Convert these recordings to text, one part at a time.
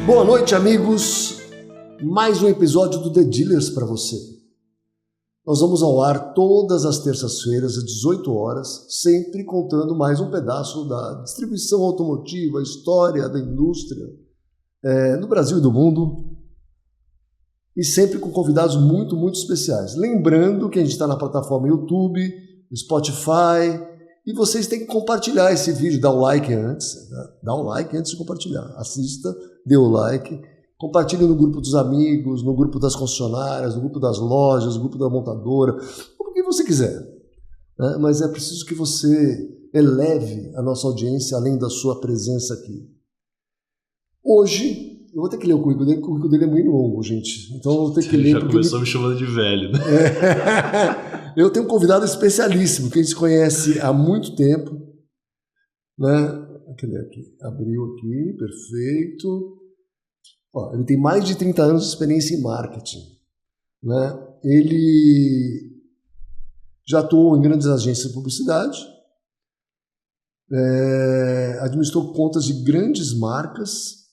Boa noite, amigos. Mais um episódio do The Dealers para você. Nós vamos ao ar todas as terças-feiras às 18 horas, sempre contando mais um pedaço da distribuição automotiva, história da indústria no Brasil e do mundo, e sempre com convidados muito, muito especiais. Lembrando que a gente está na plataforma YouTube, Spotify, e vocês têm que compartilhar esse vídeo, dar o like antes, né? Dá o like antes de compartilhar. Assista, dê o like, compartilhe no grupo dos amigos, no grupo das concessionárias, no grupo das lojas, no grupo da montadora, o que você quiser, né? Mas é preciso que você eleve a nossa audiência além da sua presença aqui. Hoje, eu vou ter que ler o currículo dele é muito longo, gente. Então eu vou ter que ler. Já começou me chamando de velho, né? Eu tenho um convidado especialíssimo, que a gente conhece há muito tempo, né? Cadê aqui? Abriu aqui, perfeito. Ó, ele tem mais de 30 anos de experiência em marketing, né? Ele já atuou em grandes agências de publicidade, administrou contas de grandes marcas.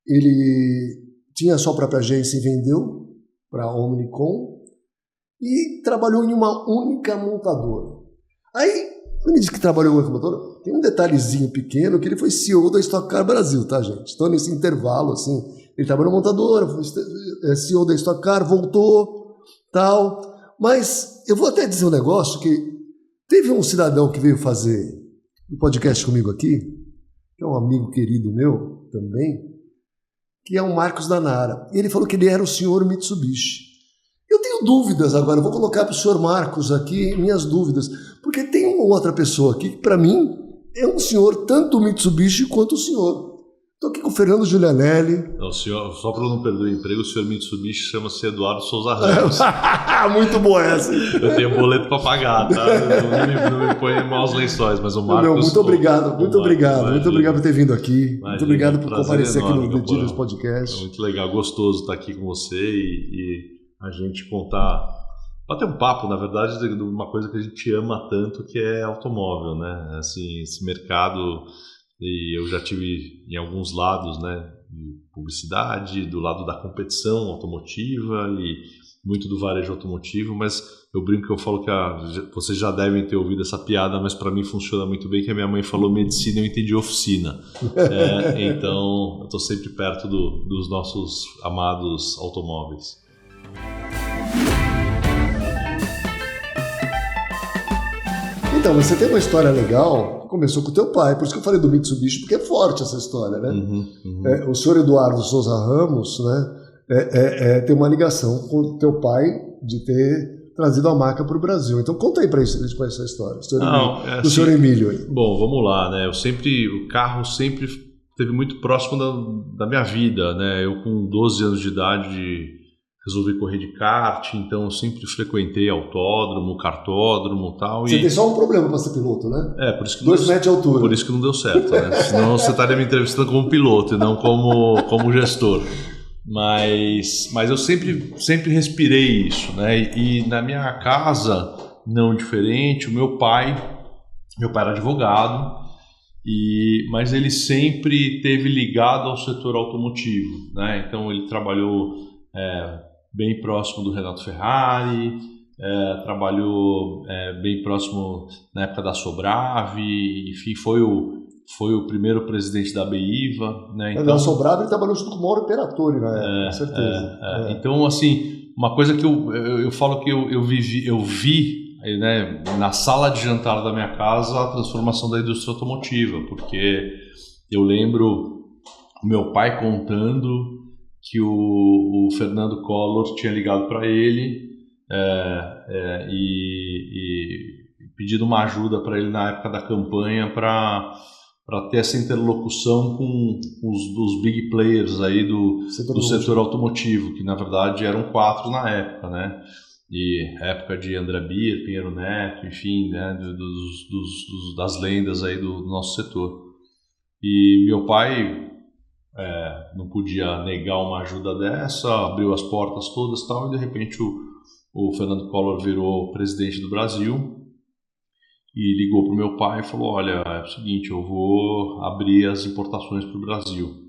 Ele tinha a sua própria agência e vendeu para a Omnicom e trabalhou em uma única montadora. Aí, quando ele diz que trabalhou em uma única montadora, tem um detalhezinho pequeno que ele foi CEO da Stock Car Brasil, tá, gente? Então, nesse intervalo, assim, ele trabalhou em montadora, foi CEO da Stock Car, voltou, tal. Mas eu vou até dizer um negócio que teve um cidadão que veio fazer um podcast comigo aqui, que é um amigo querido meu também, que é o Marcos Danara. E ele falou que ele era o senhor Mitsubishi. Eu tenho dúvidas agora, eu vou colocar para o senhor Marcos aqui minhas dúvidas, porque tem uma outra pessoa aqui que, para mim, é um senhor tanto Mitsubishi quanto o senhor. Estou aqui com o Fernando Giulianelli. Não, senhor, só para não perder o emprego, o senhor Mitsubishi chama-se Eduardo Souza Ramos. Muito boa essa. Eu tenho boleto para pagar, tá? Não me põe em maus lençóis, mas o Marcos... Meu, muito obrigado por ter vindo aqui. Muito obrigado por comparecer aqui no The Dealers Podcast. É muito legal, gostoso estar aqui com você e a gente bater um papo, na verdade, de uma coisa que a gente ama tanto, que é automóvel, né? Assim, esse mercado... E eu já tive em alguns lados, né, de publicidade, do lado da competição automotiva e muito do varejo automotivo, mas eu brinco que eu falo que vocês já devem ter ouvido essa piada, mas para mim funciona muito bem, que a minha mãe falou medicina, eu entendi oficina. Então eu estou sempre perto dos nossos amados automóveis. Então, você tem uma história legal, começou com o teu pai, por isso que eu falei do Mitsubishi, porque é forte essa história, né? O senhor Eduardo Souza Ramos, né, tem uma ligação com o teu pai de ter trazido a marca para o Brasil. Então conta aí para a gente conhecer essa história, do senhor Emílio. Aí. Bom, vamos lá, né? O carro sempre esteve muito próximo da minha vida, né? Eu com 12 anos de idade... resolvi correr de kart, então eu sempre frequentei autódromo, kartódromo e tal. Você tem só um problema para ser piloto, né? Por isso que 2 metros de altura. Por isso que não deu certo, né? Senão você estaria me entrevistando como piloto e não como gestor. Mas eu sempre respirei isso, né? E na minha casa, não diferente, o meu pai era advogado, mas ele sempre esteve ligado ao setor automotivo, né? Então ele trabalhou... bem próximo do Renato Ferrari, trabalhou bem próximo na época da Sobrave, enfim, foi o primeiro presidente da BIVA, né? Então, na Sobrave ele trabalhou junto com o Mauro Imperatori na época, com certeza. Então, assim, uma coisa que eu falo que eu vi, né, na sala de jantar da minha casa a transformação da indústria automotiva, porque eu lembro o meu pai contando que o Fernando Collor tinha ligado para ele e pedido uma ajuda para ele na época da campanha para ter essa interlocução com os big players aí do setor automotivo, que na verdade eram 4 na época, né? E época de André Bier, Pinheiro Neto, enfim, né? Das lendas aí do nosso setor. E meu pai... não podia negar uma ajuda dessa, abriu as portas todas e tal, e de repente o Fernando Collor virou presidente do Brasil e ligou para o meu pai e falou: olha, é o seguinte, eu vou abrir as importações para o Brasil.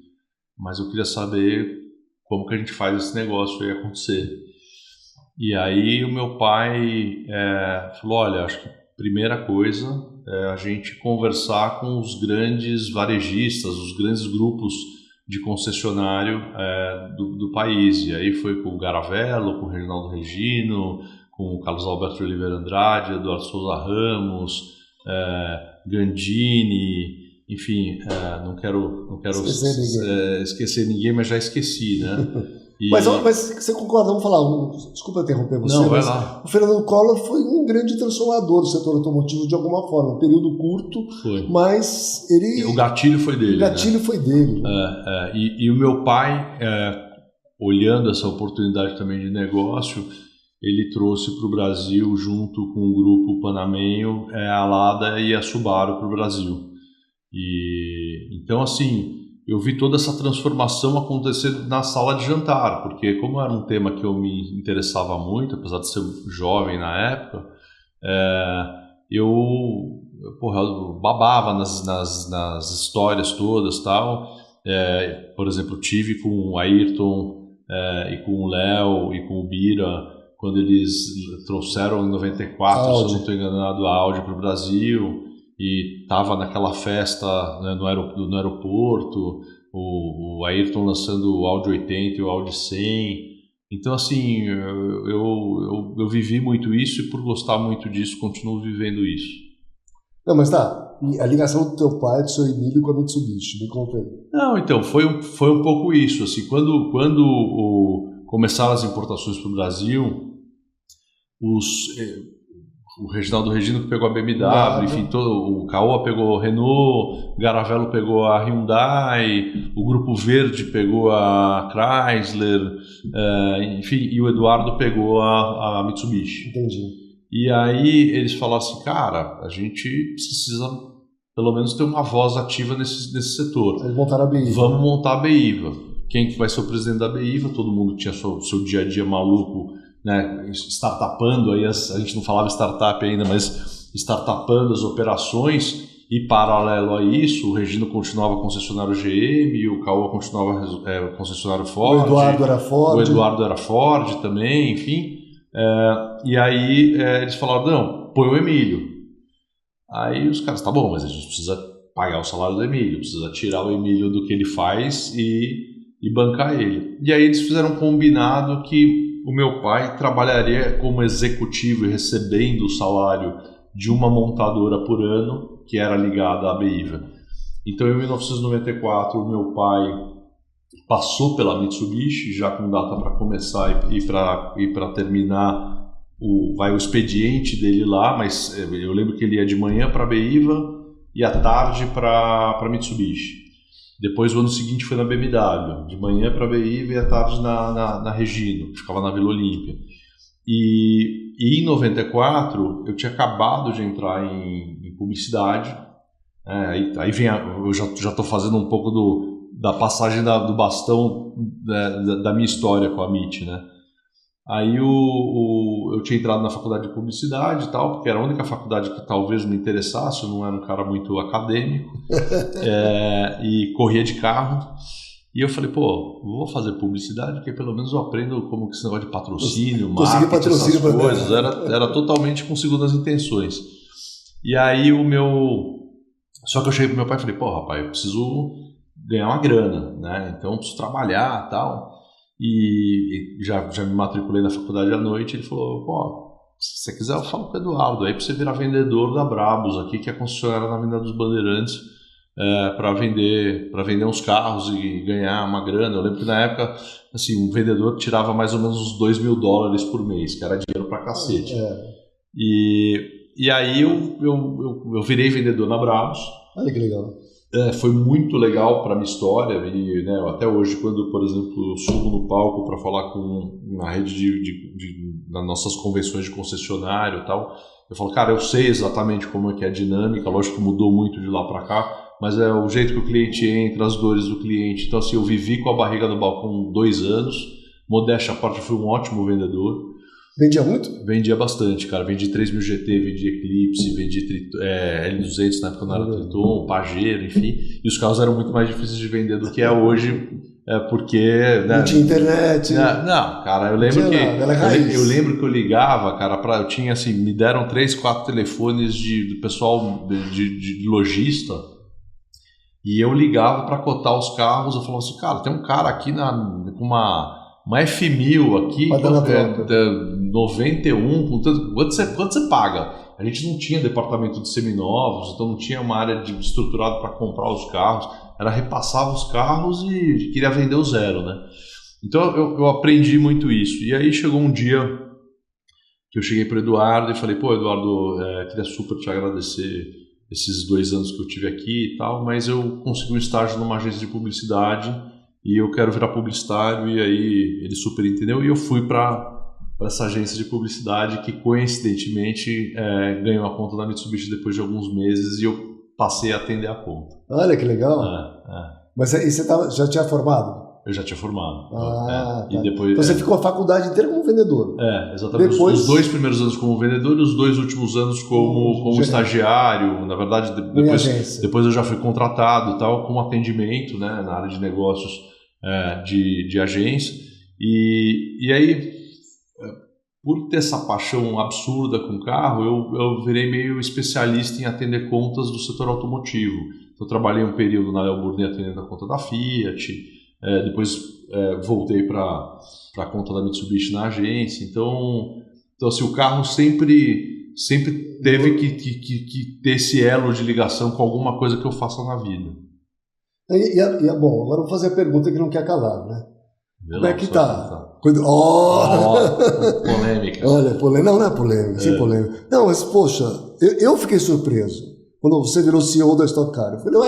mas eu queria saber como que a gente faz esse negócio aí acontecer. E aí o meu pai falou, olha, acho que a primeira coisa é a gente conversar com os grandes varejistas, os grandes grupos de concessionário do país. E aí foi com o Garavello, com o Reginaldo Regino, com o Carlos Alberto de Oliveira Andrade, Eduardo Souza Ramos, Gandini, enfim, não quero esquecer ninguém, mas já esqueci, né? Mas você concorda, vamos falar, desculpa interromper você, não, vai lá. O Fernando Collor foi um grande transformador do setor automotivo de alguma forma, um período curto, foi. Mas o gatilho foi dele. Foi dele. E o meu pai, olhando essa oportunidade também de negócio, ele trouxe para o Brasil, junto com o grupo panamenho, a Lada e a Subaru para o Brasil. Então, assim, eu vi toda essa transformação acontecer na sala de jantar, porque como era um tema que eu me interessava muito, apesar de ser jovem na época, eu babava nas histórias todas, tal. Por exemplo, tive com o Ayrton e com o Léo e com o Bira, quando eles trouxeram em 94, se eu não estou enganado, a Audi para o Brasil, e estava naquela festa, né, no aeroporto, o Ayrton lançando o Audi 80 e o Audi 100. Então, assim, eu vivi muito isso e por gostar muito disso, continuo vivendo isso. Não, mas tá, e a ligação do teu pai, do seu Emílio, com a Mitsubishi, me conta aí. Não, então, foi um pouco isso, assim, quando começaram as importações para o Brasil, o Reginaldo Regino que pegou a BMW, enfim, o Caoa pegou a Renault, o Garavello pegou a Hyundai, o Grupo Verde pegou a Chrysler, enfim, e o Eduardo pegou a Mitsubishi. Entendi. E aí eles falaram assim, cara, a gente precisa pelo menos ter uma voz ativa nesse setor. Eles montaram a BIVA. Vamos montar a BIVA. Quem que vai ser o presidente da BIVA? Todo mundo tinha seu dia a dia maluco, né, startupando, aí a gente não falava startup ainda, mas startupando as operações, e paralelo a isso, o Regino continuava concessionário GM, o Caoa continuava concessionário Ford, o Eduardo era Ford também, enfim, e aí eles falaram, não, põe o Emílio. Aí os caras, tá bom, mas a gente precisa pagar o salário do Emílio, precisa tirar o Emílio do que ele faz e bancar ele. E aí eles fizeram um combinado que o meu pai trabalharia como executivo e recebendo o salário de uma montadora por ano, que era ligada à BIVA. Então, em 1994, o meu pai passou pela Mitsubishi, já com data para começar e para terminar o expediente dele lá, mas eu lembro que ele ia de manhã para a BIVA e à tarde para a Mitsubishi. Depois, o ano seguinte, foi na BMW, de manhã para a BIVA e à tarde na Regino, que ficava na Vila Olímpia. E em 94, eu tinha acabado de entrar em publicidade. Aí vem eu já estou fazendo um pouco da passagem do bastão da minha história com a MIT, né? Aí eu tinha entrado na faculdade de publicidade e tal, porque era a única faculdade que talvez me interessasse, eu não era um cara muito acadêmico, e corria de carro. E eu falei, vou fazer publicidade, porque pelo menos eu aprendo como que esse negócio de patrocínio, marketing, essas coisas. Era totalmente com segundas intenções. E aí só que eu cheguei pro meu pai e falei, rapaz, eu preciso ganhar uma grana, né? Então eu preciso trabalhar e tal. E já me matriculei na faculdade à noite. Ele falou, se você quiser eu falo com o Eduardo aí pra você virar vendedor da Brabus aqui, que é concessionária na Avenida dos Bandeirantes, para vender uns carros e ganhar uma grana. Eu lembro que na época, assim, um vendedor tirava mais ou menos uns $2.000 por mês, que era dinheiro pra cacete. E aí eu virei vendedor na Brabus. Olha que legal. Foi muito legal para a minha história, e né, até hoje, quando, por exemplo, eu subo no palco para falar na rede das nossas convenções de concessionário e tal, eu falo, cara, eu sei exatamente como é que é a dinâmica, lógico que mudou muito de lá para cá, mas é o jeito que o cliente entra, as dores do cliente. Então, assim, eu vivi com a barriga no balcão 2 anos, modéstia à parte, fui um ótimo vendedor. Vendia muito? Vendia bastante, cara. Vendi 3000 GT, vendi Eclipse, vendi L200 na época não era Triton, Pajero, enfim. E os carros eram muito mais difíceis de vender do que é hoje, porque... Né, não tinha internet. Não, cara, eu lembro eu lembro que eu ligava, cara, eu tinha assim, me deram 3, 4 telefones do pessoal de lojista, e eu ligava para cotar os carros. Eu falava assim, cara, tem um cara aqui com uma F1000 aqui, 91, quanto você paga? A gente não tinha departamento de seminovos, então não tinha uma área estruturada para comprar os carros, repassava os carros e queria vender o zero, né? Então eu aprendi muito isso. E aí chegou um dia que eu cheguei para o Eduardo e falei, pô, Eduardo, queria super te agradecer esses 2 anos que eu tive aqui e tal, mas eu consegui um estágio numa agência de publicidade e eu quero virar publicitário. E aí ele super entendeu e eu fui para essa agência de publicidade que coincidentemente ganhou a conta da Mitsubishi depois de alguns meses e eu passei a atender a conta. Olha que legal. Mas e você já tinha formado? Eu já tinha formado. Tá. E depois, então você ficou a faculdade inteira como vendedor? Exatamente. Depois... Os 2 primeiros anos como vendedor e os 2 últimos anos como estagiário. Na verdade, depois eu já fui contratado tal, com atendimento, né, na área de negócios de agência. E aí, por ter essa paixão absurda com carro, eu virei meio especialista em atender contas do setor automotivo. Eu trabalhei um período na Léo Burnet atendendo a conta da Fiat. Depois voltei para a conta da Mitsubishi na agência. Então assim, o carro sempre teve que ter esse elo de ligação com alguma coisa que eu faça na vida. Bom, agora eu vou fazer a pergunta que não quer calar, né? Como é que tá? Polêmica. Olha, não é polêmica, sem polêmica. Não, mas poxa, eu fiquei surpreso quando você virou CEO da Stock Car. Eu falei,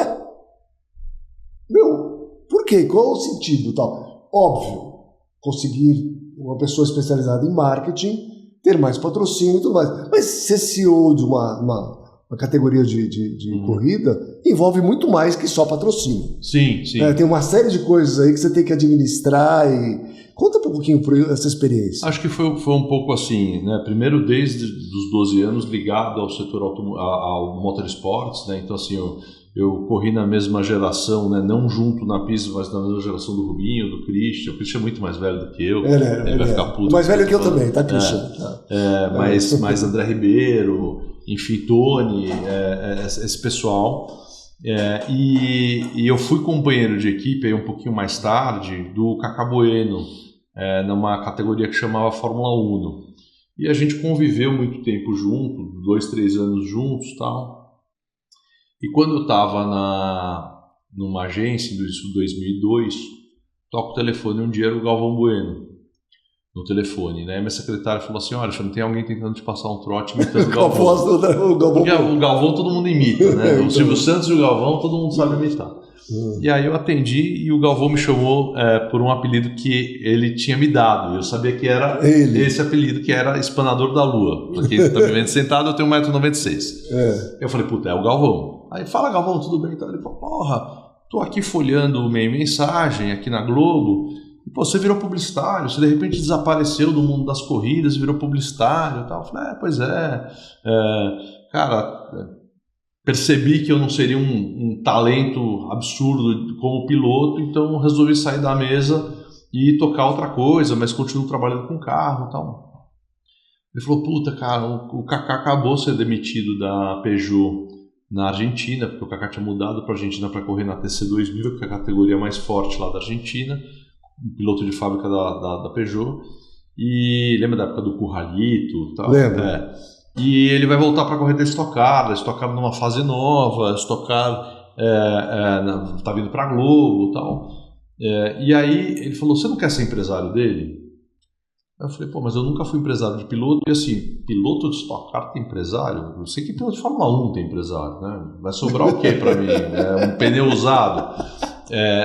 por quê? Qual é o sentido? Tal? Óbvio, conseguir uma pessoa especializada em marketing, ter mais patrocínio e tudo mais. Mas ser CEO de uma categoria de corrida envolve muito mais que só patrocínio. Sim. Tem uma série de coisas aí que você tem que administrar. Conta um pouquinho essa experiência. Acho que foi um pouco assim, né? Primeiro, desde os 12 anos, ligado ao setor ao motorsports, né? Então, assim, eu corri na mesma geração, né? Não junto na pista, mas na mesma geração do Rubinho, do Christian. O Christian é muito mais velho do que eu. Ele vai ficar puto. Mais velho que eu também, tá, Christian? Mais André Ribeiro, enfim, Tony, esse pessoal. E eu fui companheiro de equipe aí um pouquinho mais tarde do Cacá Bueno, numa categoria que chamava Fórmula 1. E a gente conviveu muito tempo junto, 2, 3 anos juntos e tal. E quando eu estava numa agência, em 2002, toco o telefone, um dia era o Galvão Bueno no telefone, né? Minha secretária falou assim, olha, não tem alguém tentando te passar um trote imitando o Galvão. Porque o Galvão todo mundo imita, né? O Silvio Santos e o Galvão todo mundo sabe imitar. E aí eu atendi e o Galvão me chamou por um apelido que ele tinha me dado. Eu sabia que era esse apelido, que era Espanador da Lua. Porque ele tá me vendo sentado, eu tenho 1,96 m. Eu falei, puta, é o Galvão. Aí, fala, Galvão, tudo bem? Então ele falou, porra, tô aqui folhando o Meio Mensagem aqui na Globo. E, pô, você virou publicitário, você de repente desapareceu do mundo das corridas e virou publicitário e tal. Eu falei, pois é. Cara, percebi que eu não seria um talento absurdo como piloto, então resolvi sair da mesa e tocar outra coisa, mas continuo trabalhando com carro e tal. Ele falou, puta, cara, o Kaká acabou sendo demitido da Peugeot na Argentina, porque o Kaká tinha mudado para a Argentina para correr na TC2000, que é a categoria mais forte lá da Argentina, um piloto de fábrica da Peugeot. E lembra da época do Curralito e tal? Lembro. E ele vai voltar para correr da Stock Car numa fase nova, Stock Car tá vindo para a Globo e tal. E aí ele falou, você não quer ser empresário dele? Eu falei, pô, mas eu nunca fui empresário de piloto. E assim, piloto de Stock Car tem empresário? Eu sei que piloto de Fórmula 1 tem empresário, né? Vai sobrar o quê para mim? Um pneu usado?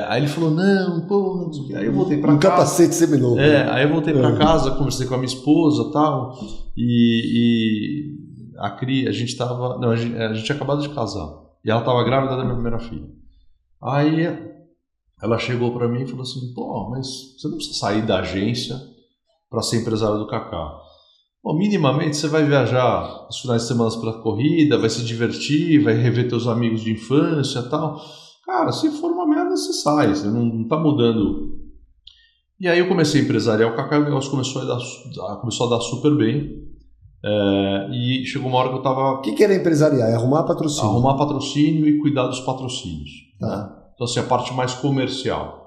Aí ele falou, não, pô, não sei o quê. Aí eu voltei para casa. Um capacete seminovo. Aí eu voltei para casa, conversei com a minha esposa e tal. E a Cri, a gente tinha acabado de casar. E ela estava grávida da minha primeira filha. Aí ela chegou para mim e falou assim, pô, mas você não precisa sair da agência para ser empresário do Kaká. Bom, minimamente você vai viajar nos finais de semana para corrida, vai se divertir, vai rever teus amigos de infância e tal. Cara, se for uma merda, você sai, você não tá mudando. E aí eu comecei a empresariar o Kaká e o negócio começou a dar super bem. E chegou uma hora que eu tava... O que era empresariar? É arrumar patrocínio? Arrumar patrocínio e cuidar dos patrocínios. Tá. Né? Então, assim, a parte mais comercial.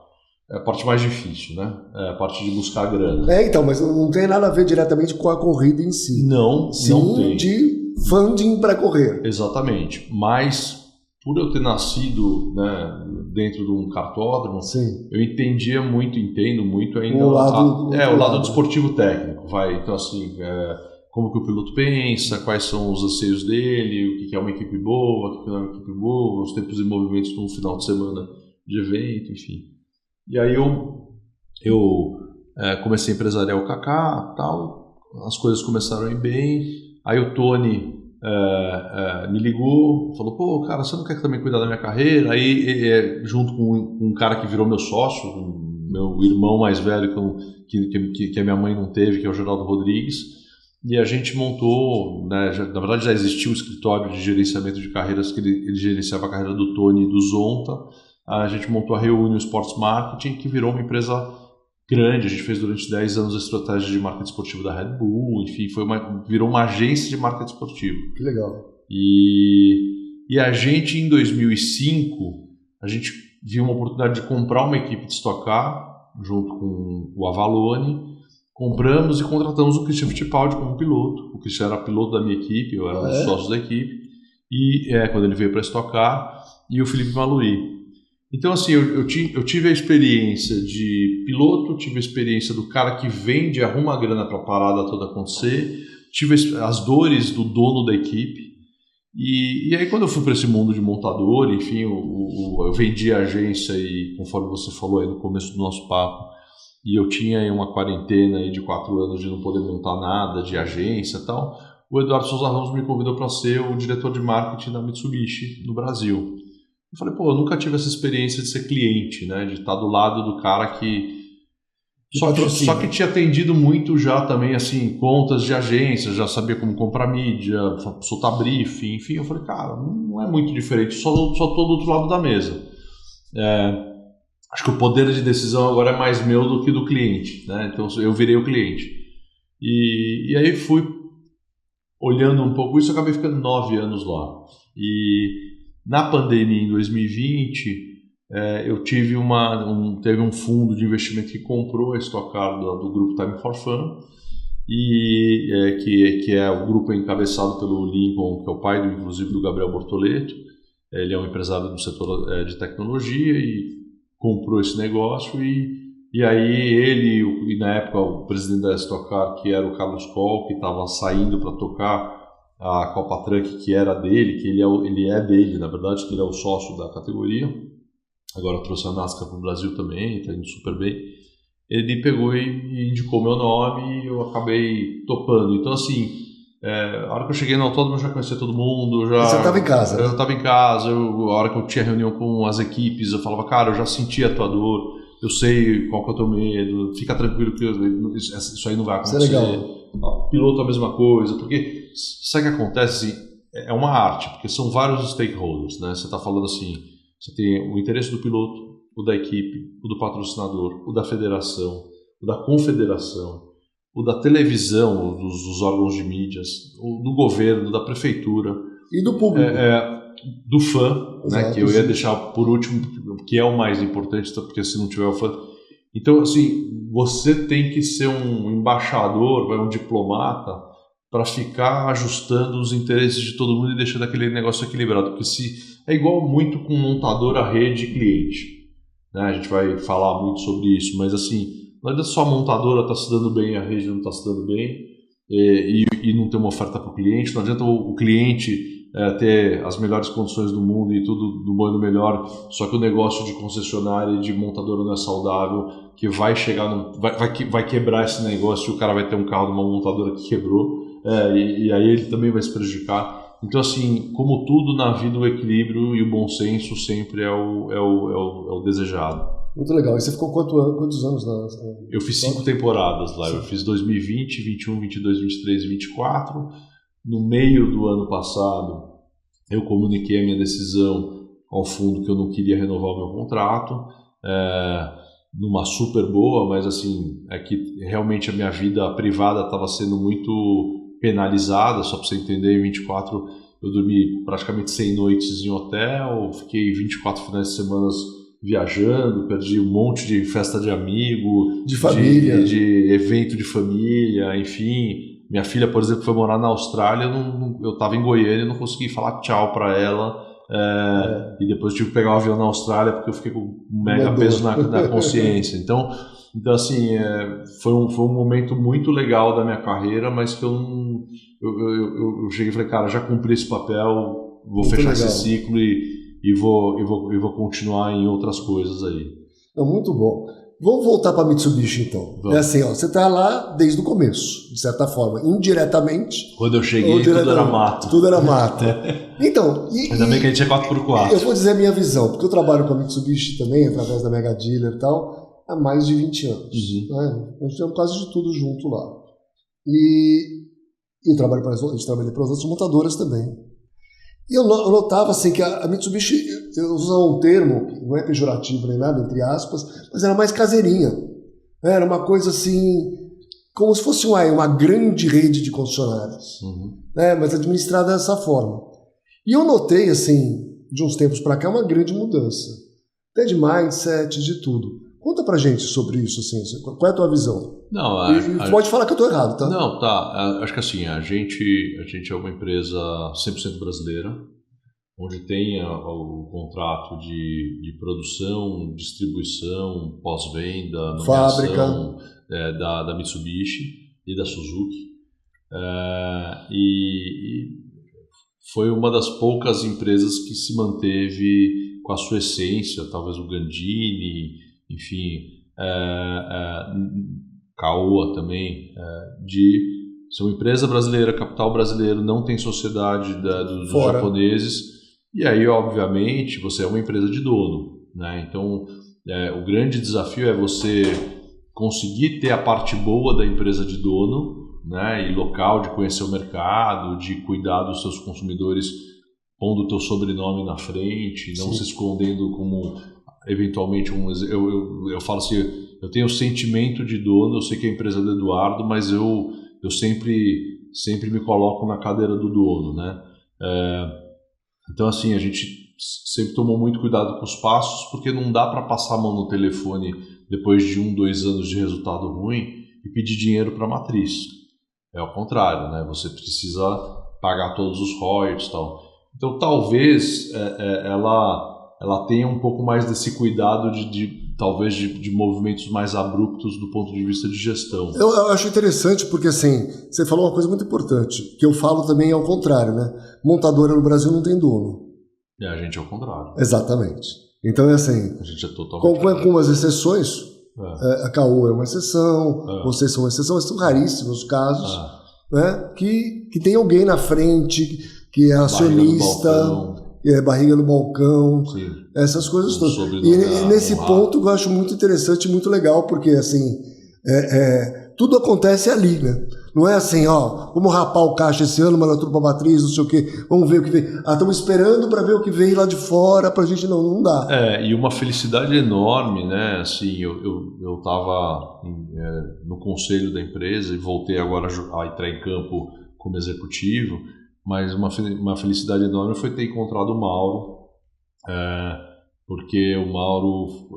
É a parte mais difícil, né? É a parte de buscar grana. Então, mas não tem nada a ver diretamente com a corrida em si. Não tem. De funding para correr. Exatamente. Mas, por eu ter nascido, né, dentro de um cartódromo, Sim. eu entendo muito ainda o lado desportivo técnico. Então, assim, como que o piloto pensa, quais são os anseios dele, o que é uma equipe boa, o que não é uma equipe boa, os tempos e movimentos no final de semana de evento, enfim. E aí eu comecei a empresariar o Kaká, tal, as coisas começaram a ir bem. Aí o Tony me ligou, falou, pô, cara, você não quer também cuidar da minha carreira? Aí, junto com um cara que virou meu sócio, meu irmão mais velho, que a minha mãe não teve, que é o Geraldo Rodrigues, e a gente montou, né, na verdade já existia o escritório de gerenciamento de carreiras, que ele gerenciava a carreira do Tony e do Zonta. A gente montou a Reunion Sports Marketing, que virou uma empresa grande. A gente fez durante 10 anos a estratégia de marketing esportivo da Red Bull, enfim, virou uma agência de marketing esportivo. Que legal. E a gente, em 2005, a gente viu uma oportunidade de comprar uma equipe de Stock Car, junto com o Avalone. Compramos e contratamos o Christian Fittipaldi como piloto. O Christian era piloto da minha equipe, eu era um dos sócios da equipe. E quando ele veio para Stock Car, e o Felipe Maluí. Então, assim, eu tive a experiência de piloto, tive a experiência do cara que vende, arruma a grana para a parada toda acontecer, tive as dores do dono da equipe. E aí, quando eu fui para esse mundo de montador, enfim, eu vendi a agência e, conforme você falou aí no começo do nosso papo, e eu tinha aí uma quarentena aí de 4 anos de não poder montar nada de agência e tal, o Eduardo Souza Ramos me convidou para ser o diretor de marketing da Mitsubishi no Brasil. Eu falei, pô, eu nunca tive essa experiência de ser cliente, né? De estar do lado do cara só que tinha atendido muito já também, assim, contas de agência, já sabia como comprar mídia, soltar briefing, enfim. Eu falei, cara, não é muito diferente, só tô do outro lado da mesa. Acho que o poder de decisão agora é mais meu do que do cliente, né? Então eu virei o cliente. E aí fui olhando um pouco isso, eu acabei ficando 9 anos lá. E na pandemia, em 2020, eu tive teve um fundo de investimento que comprou a Stock Car do grupo Time for Fun, que é o grupo encabeçado pelo Lincoln, que é o pai, inclusive, do Gabriel Bortoleto. Ele é um empresário do setor de tecnologia e comprou esse negócio. E aí ele, e na época o presidente da Stock Car, que era o Carlos Coll, que estava saindo para tocar a Copa Truck, que era dele, que ele é dele, na verdade, que ele é o sócio da categoria. Agora trouxe a NASCAR para o Brasil também, está indo super bem. Ele pegou e indicou meu nome e eu acabei topando. Então, assim, a hora que eu cheguei no autódromo eu já conhecia todo mundo. Você estava em casa? Eu estava em casa, a hora que eu tinha reunião com as equipes, eu falava, cara, eu já senti a tua dor, eu sei qual que é o teu medo, fica tranquilo que isso aí não vai acontecer. Isso é legal. Piloto a mesma coisa, porque sabe o que acontece? Assim, é uma arte, porque são vários stakeholders, né? Você está falando assim, você tem o interesse do piloto, o da equipe, o do patrocinador, o da federação, o da confederação, o da televisão, dos órgãos de mídias, o do governo, da prefeitura. E do público. Do fã, exato, né? Que eu ia deixar por último, que é o mais importante, porque se não tiver o fã... Então, assim, você tem que ser um embaixador, um diplomata, para ficar ajustando os interesses de todo mundo e deixando aquele negócio equilibrado. Porque é igual muito com montadora, rede e cliente. Né? A gente vai falar muito sobre isso, mas assim, não adianta só a montadora estar se dando bem, a rede não está se dando bem, e não ter uma oferta para o cliente, não adianta o cliente ter as melhores condições do mundo e tudo do bom e do melhor, só que o negócio de concessionária e de montadora não é saudável, que vai chegar, vai quebrar esse negócio e o cara vai ter um carro de uma montadora que quebrou, e aí ele também vai se prejudicar. Então, assim, como tudo na vida, o equilíbrio e o bom senso sempre é o desejado. Muito legal. E você ficou quantos anos na... Eu fiz 5 temporadas lá. Sim. Eu fiz 2020, 21, 22, 23 e 24. No meio do ano passado, eu comuniquei a minha decisão ao fundo que eu não queria renovar o meu contrato. Numa super boa, mas assim, é que realmente a minha vida privada estava sendo muito penalizada. Só para você entender, em 24 eu dormi praticamente 100 noites em hotel, fiquei 24 finais de semana viajando, perdi um monte de festa de amigo, de família, de evento de família, enfim. Minha filha, por exemplo, foi morar na Austrália, eu estava em Goiânia e não consegui falar tchau para ela. E depois tive que pegar um avião na Austrália porque eu fiquei com um mega peso na consciência. Então assim, foi um momento muito legal da minha carreira, mas que eu cheguei e falei, cara, já cumpri esse papel, vou muito fechar legal. Esse ciclo e vou continuar em outras coisas aí. Muito bom. Vamos voltar para a Mitsubishi, então. Vamos. É assim, ó, você está lá desde o começo, de certa forma, indiretamente. Quando eu cheguei, tudo era mato. Tudo era mato. Então, ainda bem que a gente é 4x4. Eu vou dizer a minha visão, porque eu trabalho com a Mitsubishi também, através da Mega Dealer e tal, há mais de 20 anos. Uhum. Né? A gente tem quase de tudo junto lá. E eu trabalhei para as outras montadoras também. E eu notava assim, que a Mitsubishi, eu usava um termo, não é pejorativo nem nada, entre aspas, mas era mais caseirinha. Era uma coisa assim, como se fosse uma grande rede de concessionárias, mas administrada dessa forma. E eu notei, assim, de uns tempos para cá, uma grande mudança. Até de mindset, de tudo. Conta pra gente sobre isso, assim, qual é a tua visão? Não, pode falar que eu tô errado, tá? Não, tá. Acho que assim, a gente é uma empresa 100% brasileira, onde tem o contrato de produção, distribuição, pós-venda, fábrica da Mitsubishi e da Suzuki. E foi uma das poucas empresas que se manteve com a sua essência, talvez o Gandini, enfim, Caoa também, de ser uma empresa brasileira, capital brasileiro, não tem sociedade dos japoneses, e aí, obviamente, você é uma empresa de dono, né? Então, o grande desafio é você conseguir ter a parte boa da empresa de dono, né? E local, de conhecer o mercado, de cuidar dos seus consumidores, pondo o teu sobrenome na frente, não se escondendo como eventualmente eu falo assim, eu tenho o sentimento de dono, eu sei que é a empresa do Eduardo, mas eu sempre me coloco na cadeira do dono, né? Então assim, a gente sempre tomou muito cuidado com os passos, porque não dá para passar a mão no telefone depois de 1, 2 anos de resultado ruim e pedir dinheiro para a matriz. É o contrário, né? Você precisa pagar todos os royalties e tal. Então talvez ela tenha um pouco mais desse cuidado talvez de movimentos mais abruptos do ponto de vista de gestão. Eu acho interessante porque assim, você falou uma coisa muito importante, que eu falo também ao contrário, né? Montadora no Brasil não tem dono. A gente é o contrário. Exatamente. Então é assim, a gente é totalmente com algumas exceções, a Caoa é uma exceção, vocês são uma exceção, mas são raríssimos casos, né? Que tem alguém na frente, que é acionista, barriga no balcão, sim, essas coisas todas. E nesse ponto eu acho muito interessante e muito legal, porque assim, tudo acontece ali, né? Não é assim, vamos rapar o caixa esse ano, mandar tudo para a matriz, não sei o quê, vamos ver o que vem. Estamos esperando para ver o que vem lá de fora, para a gente não dá. E uma felicidade enorme, né? Assim, eu estava no conselho da empresa e voltei agora a entrar em campo como executivo, mas uma felicidade enorme foi ter encontrado o Mauro, porque o Mauro,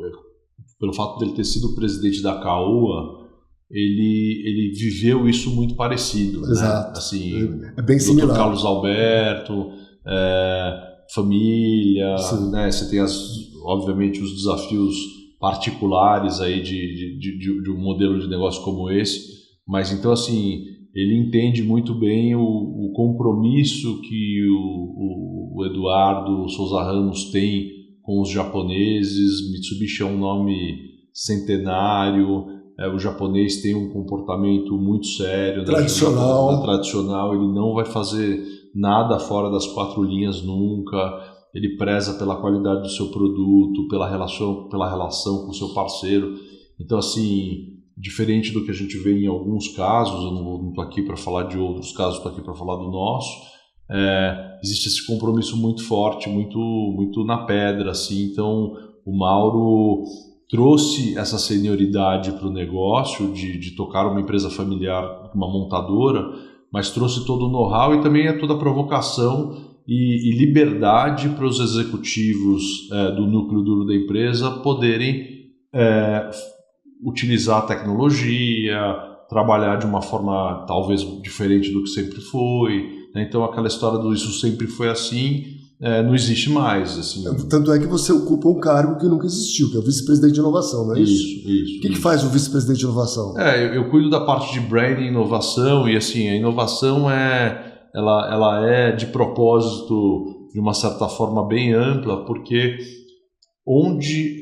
pelo fato dele ter sido presidente da Caoa, ele viveu isso muito parecido. Exato. Né? Assim, é bem similar. Dr. Carlos Alberto, família, né? Você tem obviamente os desafios particulares aí de um modelo de negócio como esse, mas então assim, ele entende muito bem o compromisso que o Eduardo Souza Ramos tem com os japoneses. Mitsubishi é um nome centenário, o japonês tem um comportamento muito sério, tradicional, tradicional, ele não vai fazer nada fora das 4 linhas nunca, ele preza pela qualidade do seu produto, pela relação com o seu parceiro. Então, assim, diferente do que a gente vê em alguns casos, eu não estou aqui para falar de outros casos, estou aqui para falar do nosso, existe esse compromisso muito forte, muito na pedra, assim. Então, o Mauro trouxe essa senioridade para o negócio de tocar uma empresa familiar, uma montadora, mas trouxe todo o know-how e também toda a provocação e liberdade para os executivos do núcleo duro da empresa poderem utilizar a tecnologia, trabalhar de uma forma talvez diferente do que sempre foi, né? Então aquela história do isso sempre foi assim não existe mais. Assim. Tanto é que você ocupa um cargo que nunca existiu, que é o vice-presidente de inovação, não é isso? Isso. O que faz o vice-presidente de inovação? Eu cuido da parte de branding e inovação, e assim, a inovação ela é de propósito, de uma certa forma, bem ampla, porque onde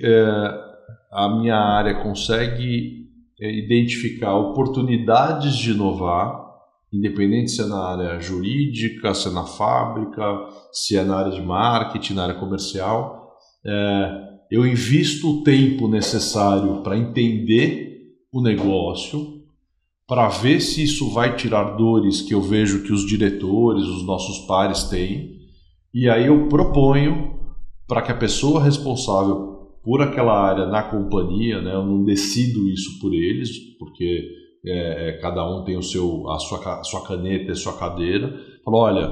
a minha área consegue identificar oportunidades de inovar, independente se é na área jurídica, se é na fábrica, se é na área de marketing, na área comercial, eu invisto o tempo necessário para entender o negócio, para ver se isso vai tirar dores que eu vejo que os diretores, os nossos pares têm, e aí eu proponho para que a pessoa responsável por aquela área na companhia, né, eu não decido isso por eles, porque cada um tem a sua caneta e a sua cadeira, falo, olha,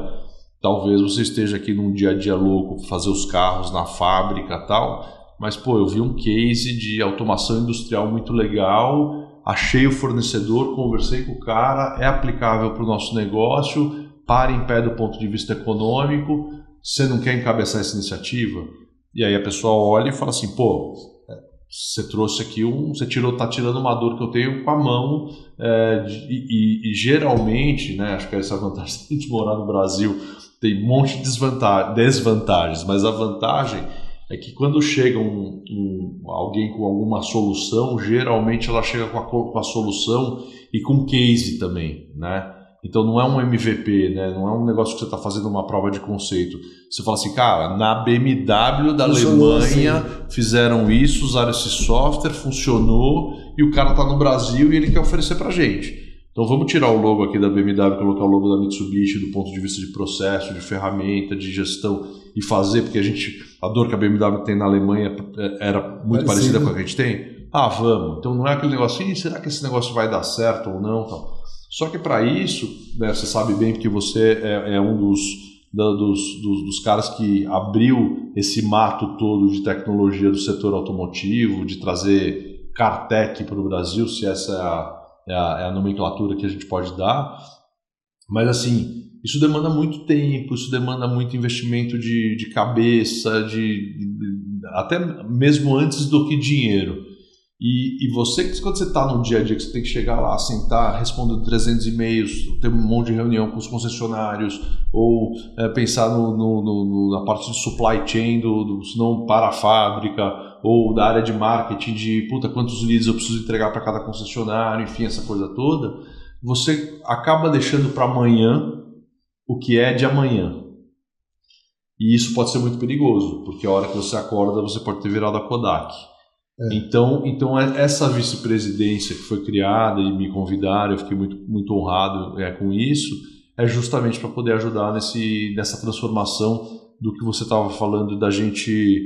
talvez você esteja aqui num dia a dia louco para fazer os carros na fábrica e tal, mas pô, eu vi um case de automação industrial muito legal, achei o fornecedor, conversei com o cara, é aplicável para o nosso negócio, para em pé do ponto de vista econômico, você não quer encabeçar essa iniciativa? E aí a pessoa olha e fala assim, pô, você trouxe aqui tá tirando uma dor que eu tenho com a mão, e geralmente, né, acho que essa é a vantagem de a gente morar no Brasil, tem um monte de desvantagens, mas a vantagem é que quando chega alguém com alguma solução, geralmente ela chega com a solução e com case também, né? Então não é um MVP, né? Não é um negócio que você está fazendo uma prova de conceito. Você fala assim, cara, na BMW da Alemanha fizeram isso, usaram esse software, funcionou e o cara está no Brasil e ele quer oferecer para a gente. Então vamos tirar o logo aqui da BMW, colocar o logo da Mitsubishi do ponto de vista de processo, de ferramenta, de gestão e fazer, porque a dor que a BMW tem na Alemanha era muito parecida com a que a gente tem. Vamos. Então não é aquele negócio, será que esse negócio vai dar certo ou não? Então, só que para isso, né, você sabe bem que você é um dos caras que abriu esse mato todo de tecnologia do setor automotivo, de trazer CarTech para o Brasil, se essa é a nomenclatura que a gente pode dar. Mas assim, isso demanda muito tempo, isso demanda muito investimento de cabeça, até mesmo antes do que dinheiro. E você, quando você está no dia a dia, que você tem que chegar lá, sentar, responder 300 e-mails, ter um monte de reunião com os concessionários, ou pensar na parte de supply chain, senão para a fábrica, ou da área de marketing, de quantos leads eu preciso entregar para cada concessionário, enfim, essa coisa toda, você acaba deixando para amanhã o que é de amanhã. E isso pode ser muito perigoso, porque a hora que você acorda, você pode ter virado a Kodak. Então essa vice-presidência que foi criada e me convidaram, eu fiquei muito, muito honrado com isso, é justamente para poder ajudar nessa transformação do que você estava falando, da gente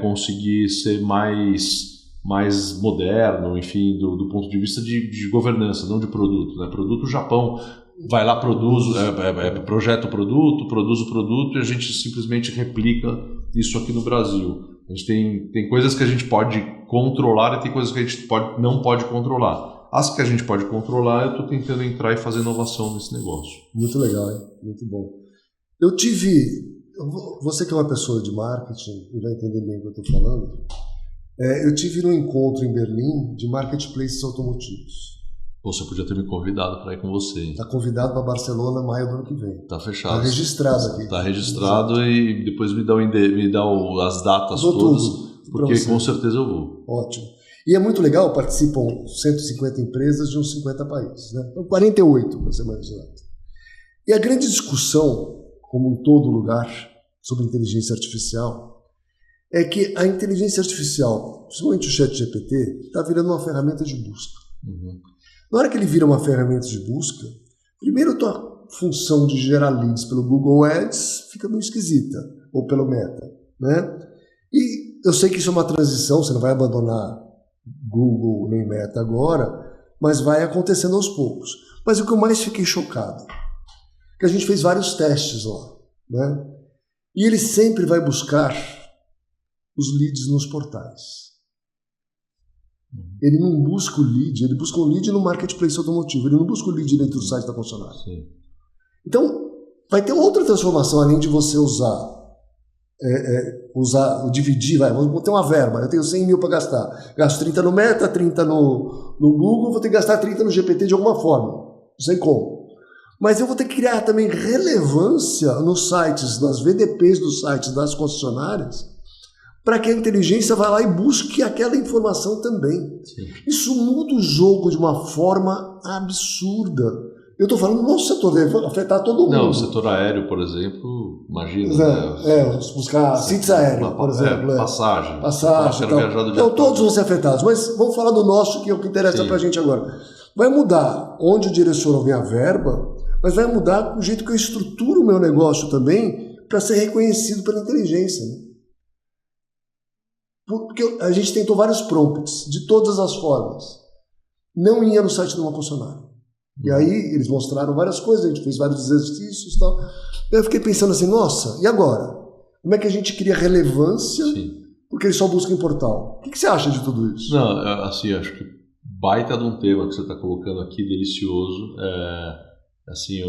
conseguir ser mais moderno, enfim, do ponto de vista de governança, não de produto, né? Produto, o Japão vai lá, projeta o produto, produz o produto e a gente simplesmente replica isso aqui no Brasil. A gente tem coisas que a gente pode controlar e tem coisas que a gente não pode controlar. As que a gente pode controlar, eu estou tentando entrar e fazer inovação nesse negócio. Muito legal, hein? Muito bom. Você que é uma pessoa de marketing e vai entender bem o que eu estou falando, eu tive um encontro em Berlim de marketplaces automotivos. Você podia ter me convidado para ir com você. Está convidado para Barcelona, maio do ano que vem. Está fechado. Está registrado aqui. Está registrado. Exato. E depois me dá as datas todas, porque com certeza eu vou. Ótimo. E é muito legal, participam 150 empresas de uns 50 países, né? Então 48, para ser mais exato. E a grande discussão, como em todo lugar, sobre inteligência artificial é que a inteligência artificial, principalmente o ChatGPT, está virando uma ferramenta de busca. Na hora que ele vira uma ferramenta de busca, primeiro a tua função de gerar leads pelo Google Ads fica meio esquisita, ou pelo Meta, né? E eu sei que isso é uma transição, você não vai abandonar Google nem Meta agora, mas vai acontecendo aos poucos. Mas o que eu mais fiquei chocado, que a gente fez vários testes lá, né? E ele sempre vai buscar os leads nos portais. Ele não busca o lead, ele busca um lead no marketplace automotivo, ele não busca o lead dentro do site da concessionária. Sim. Então, vai ter outra transformação, além de você dividir, vou ter uma verba, eu tenho 100 mil para gastar, gasto 30 no Meta, 30 no Google, vou ter que gastar 30 no GPT de alguma forma, não sei como. Mas eu vou ter que criar também relevância nos sites, nas VDPs dos sites das concessionárias, para que a inteligência vá lá e busque aquela informação também. Sim. Isso muda o jogo de uma forma absurda. Eu estou falando do nosso setor, deve afetar todo mundo. Não, o setor aéreo, por exemplo, imagina. Buscar sítios aéreos, por exemplo. Passagem. Então todos vão ser afetados, mas vamos falar do nosso, que é o que interessa para a gente agora. Vai mudar onde eu direciono a minha verba, mas vai mudar o jeito que eu estruturo o meu negócio também para ser reconhecido pela inteligência, né? Porque a gente tentou vários prompts, de todas as formas. Não ia no site de uma concessionária. E aí eles mostraram várias coisas, a gente fez vários exercícios e tal. Eu fiquei pensando assim, nossa, e agora? Como é que a gente cria relevância? Sim. Porque eles só buscam em portal. O que você acha de tudo isso? Não, assim, acho que baita de um tema que você está colocando aqui, delicioso. Assim,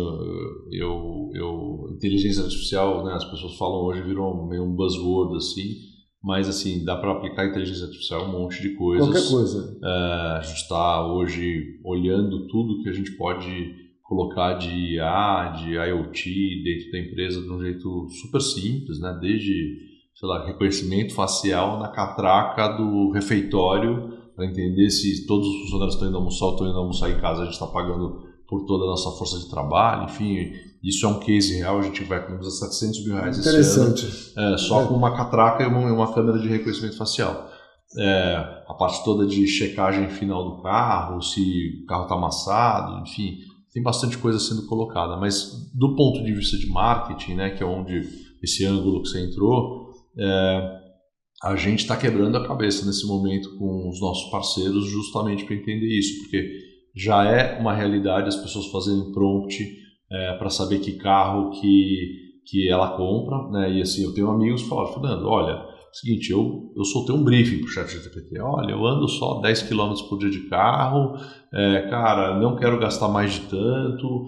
inteligência artificial, né, as pessoas falam hoje, virou meio um buzzword, assim. Mas, assim, dá para aplicar inteligência artificial um monte de coisas. Qualquer coisa. A gente está hoje olhando tudo que a gente pode colocar de IA, de IoT dentro da empresa de um jeito super simples, né? Desde, sei lá, reconhecimento facial na catraca do refeitório para entender se todos os funcionários estão indo almoçar ou estão indo almoçar em casa, a gente está pagando por toda a nossa força de trabalho, enfim, isso é um case real, a gente vai economizar R$700 mil esse ano, só com uma catraca e uma câmera de reconhecimento facial. A parte toda de checagem final do carro, se o carro está amassado, enfim, tem bastante coisa sendo colocada, mas do ponto de vista de marketing, né, que é onde esse ângulo que você entrou, a gente está quebrando a cabeça nesse momento com os nossos parceiros justamente para entender isso, porque já é uma realidade as pessoas fazerem prompt para saber que carro que ela compra, né? E assim, eu tenho amigos que falaram, Fernando, olha, seguinte, eu soltei um briefing pro ChatGPT, olha, eu ando só 10 km por dia de carro, cara, não quero gastar mais de tanto,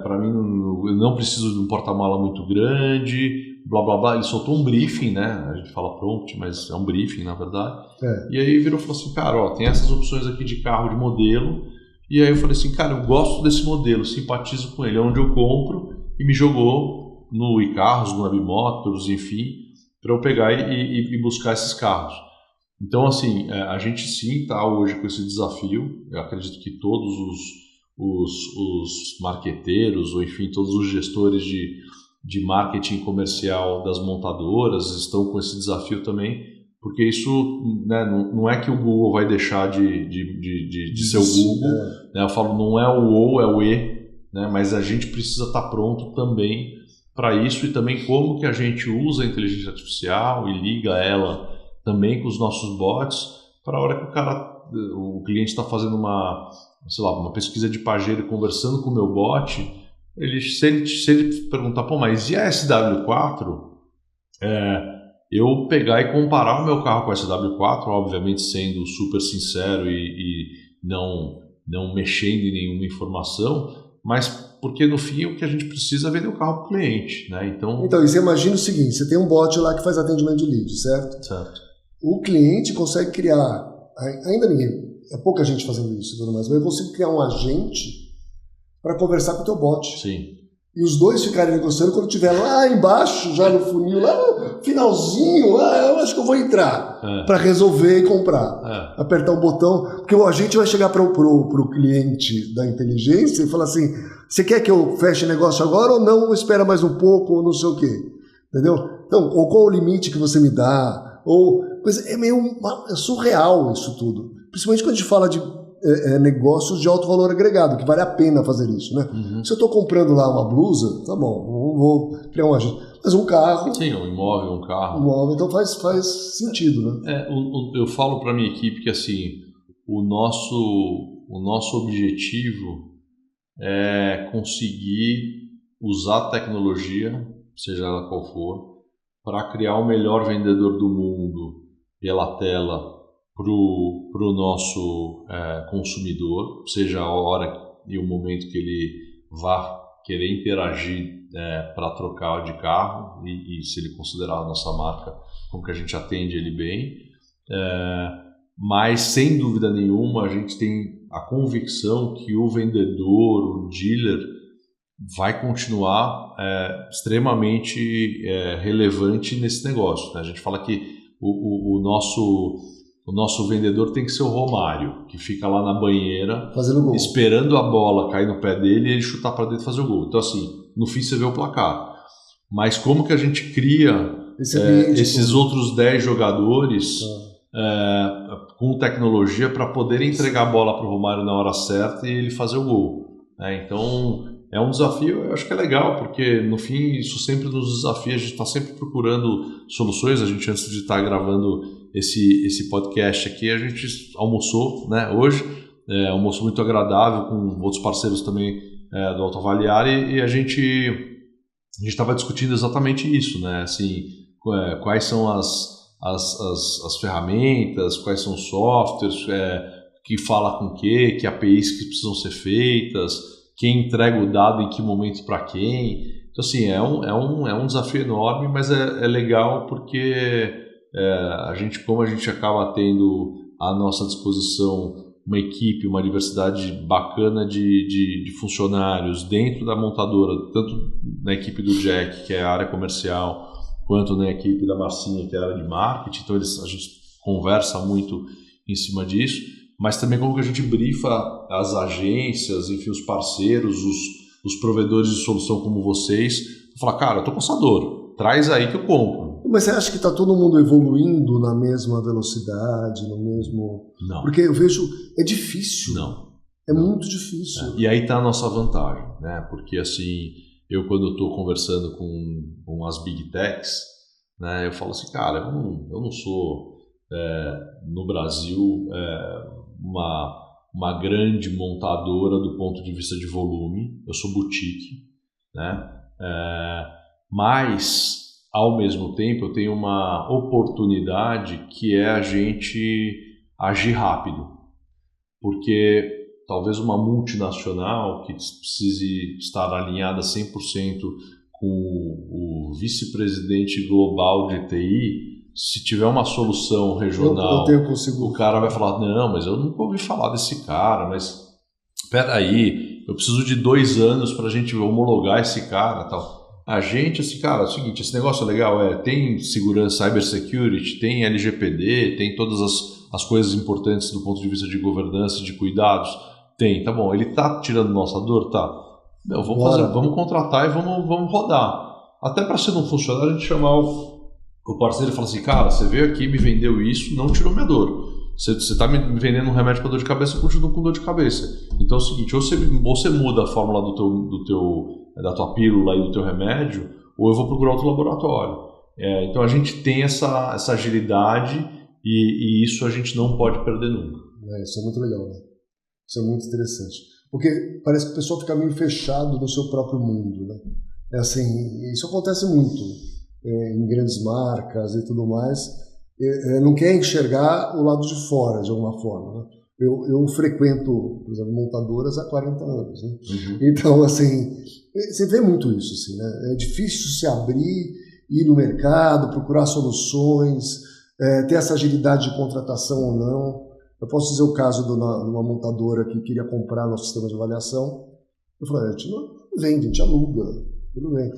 para mim eu não preciso de um porta-mala muito grande, blá blá blá. Ele soltou um briefing, né? A gente fala prompt, mas é um briefing na verdade. E aí virou e falou assim, cara, ó, tem essas opções aqui de carro de modelo. E aí eu falei assim, cara, eu gosto desse modelo, simpatizo com ele, é onde eu compro, e me jogou no iCarros, no Webmotors, enfim, para eu pegar e buscar esses carros. Então, assim, a gente sim está hoje com esse desafio, eu acredito que todos os marqueteiros, ou enfim, todos os gestores de marketing comercial das montadoras estão com esse desafio também, porque isso, né, não é que o Google vai deixar de ser o Google, né? Eu falo, não é o ou, é o e, né? Mas a gente precisa estar pronto também para isso e também como que a gente usa a inteligência artificial e liga ela também com os nossos bots para a hora que o cliente está fazendo uma pesquisa de pajeiro e conversando com o meu bot, se ele perguntar, pô, mas e a SW4? Eu pegar e comparar o meu carro com a SW4, obviamente sendo super sincero e não mexendo em nenhuma informação, mas porque no fim o que a gente precisa é vender o carro para o cliente, né? Então, e você imagina o seguinte, você tem um bot lá que faz atendimento de lead, certo? Certo. O cliente consegue criar, ainda é pouca gente fazendo isso, mas eu consigo criar um agente para conversar com o teu bot. Sim. E os dois ficarem negociando quando estiver lá embaixo, já no funil, lá no finalzinho, eu acho que eu vou entrar para resolver e comprar. Apertar um botão, porque a gente vai chegar para o cliente da inteligência e falar assim, você quer que eu feche negócio agora ou não, ou espera mais um pouco, ou não sei o quê. Entendeu? Então, ou qual o limite que você me dá? É meio surreal isso tudo. Principalmente quando a gente fala de negócios de alto valor agregado, que vale a pena fazer isso, né? Uhum. Se eu estou comprando lá uma blusa, tá bom, não vou criar um agente. Mas um carro... Sim, um imóvel, um carro. Um imóvel, então faz sentido, né? Eu falo para minha equipe que assim, o nosso objetivo é conseguir usar a tecnologia, seja ela qual for, para criar o melhor vendedor do mundo pela tela para o nosso consumidor, seja a hora e o momento que ele vá querer interagir para trocar de carro e se ele considerar a nossa marca como que a gente atende ele bem. Mas, sem dúvida nenhuma, a gente tem a convicção que o vendedor, o dealer, vai continuar extremamente relevante nesse negócio, né? A gente fala que o nosso vendedor tem que ser o Romário, que fica lá na banheira esperando a bola cair no pé dele e ele chutar para dentro e fazer o gol. Então, assim, no fim você vê o placar. Mas como que a gente cria esses outros 10 jogadores com tecnologia para poder entregar a bola para o Romário na hora certa e ele fazer o gol? Então, é um desafio, eu acho que é legal, porque no fim isso sempre nos desafia, a gente está sempre procurando soluções. A gente, antes de estar gravando esse podcast aqui, a gente almoçou, né, hoje, almoço muito agradável com outros parceiros também do Autoavaliar, e a gente estava discutindo exatamente isso, né, assim, quais são as ferramentas, quais são os softwares, que fala com que APIs que precisam ser feitas, quem entrega o dado em que momento para quem. Então, assim, é um desafio enorme, mas é legal porque como a gente acaba tendo à nossa disposição uma equipe, uma diversidade bacana de funcionários dentro da montadora, tanto na equipe do Jack, que é a área comercial, quanto na equipe da Marcinha, que é a área de marketing. Então, a gente conversa muito em cima disso. Mas também como que a gente brifa as agências, enfim, os parceiros, os provedores de solução como vocês, para falar, cara, eu tô com essa dor, traz aí que eu compro. Mas você acha que está todo mundo evoluindo na mesma velocidade, no mesmo... Não. Porque eu vejo, é difícil. Não. Muito difícil. E aí está a nossa vantagem, né? Porque assim, eu quando estou conversando com as Big Techs, né, eu falo assim, cara, eu não sou, no Brasil, uma grande montadora do ponto de vista de volume, eu sou boutique, né? Mas, ao mesmo tempo, eu tenho uma oportunidade que é a gente agir rápido, porque talvez uma multinacional que precise estar alinhada 100% com o vice-presidente global de TI, se tiver uma solução regional, o cara vai falar, não, mas eu nunca ouvi falar desse cara, mas espera aí, eu preciso de 2 anos para a gente homologar esse cara, tal. A gente, assim, cara, é o seguinte, esse negócio é legal, tem segurança, cybersecurity, tem LGPD, tem todas as coisas importantes do ponto de vista de governança, de cuidados, tem, tá bom, ele tá tirando nossa dor, tá, vamos contratar e vamos rodar. Até para ser um funcionário, a gente chamar o parceiro fala assim, cara, você veio aqui, me vendeu isso, não tirou minha dor. Você está me vendendo um remédio para dor de cabeça, eu continuo com dor de cabeça. Então é o seguinte, ou você muda a fórmula da tua pílula e do teu remédio, ou eu vou procurar outro laboratório. Então a gente tem essa agilidade e isso a gente não pode perder nunca. Isso é muito legal, né? Isso é muito interessante. Porque parece que o pessoal fica meio fechado no seu próprio mundo, né? Isso acontece muito. Em grandes marcas e tudo mais, não quer enxergar o lado de fora, de alguma forma, né? Eu frequento, por exemplo, montadoras há 40 anos, né? Uhum. Então, assim, você vê muito isso, assim, né? É difícil se abrir, ir no mercado, procurar soluções, ter essa agilidade de contratação ou não. Eu posso dizer o caso de uma montadora que queria comprar nosso sistema de avaliação. Eu falei, a gente não vende, a gente aluga, tudo bem.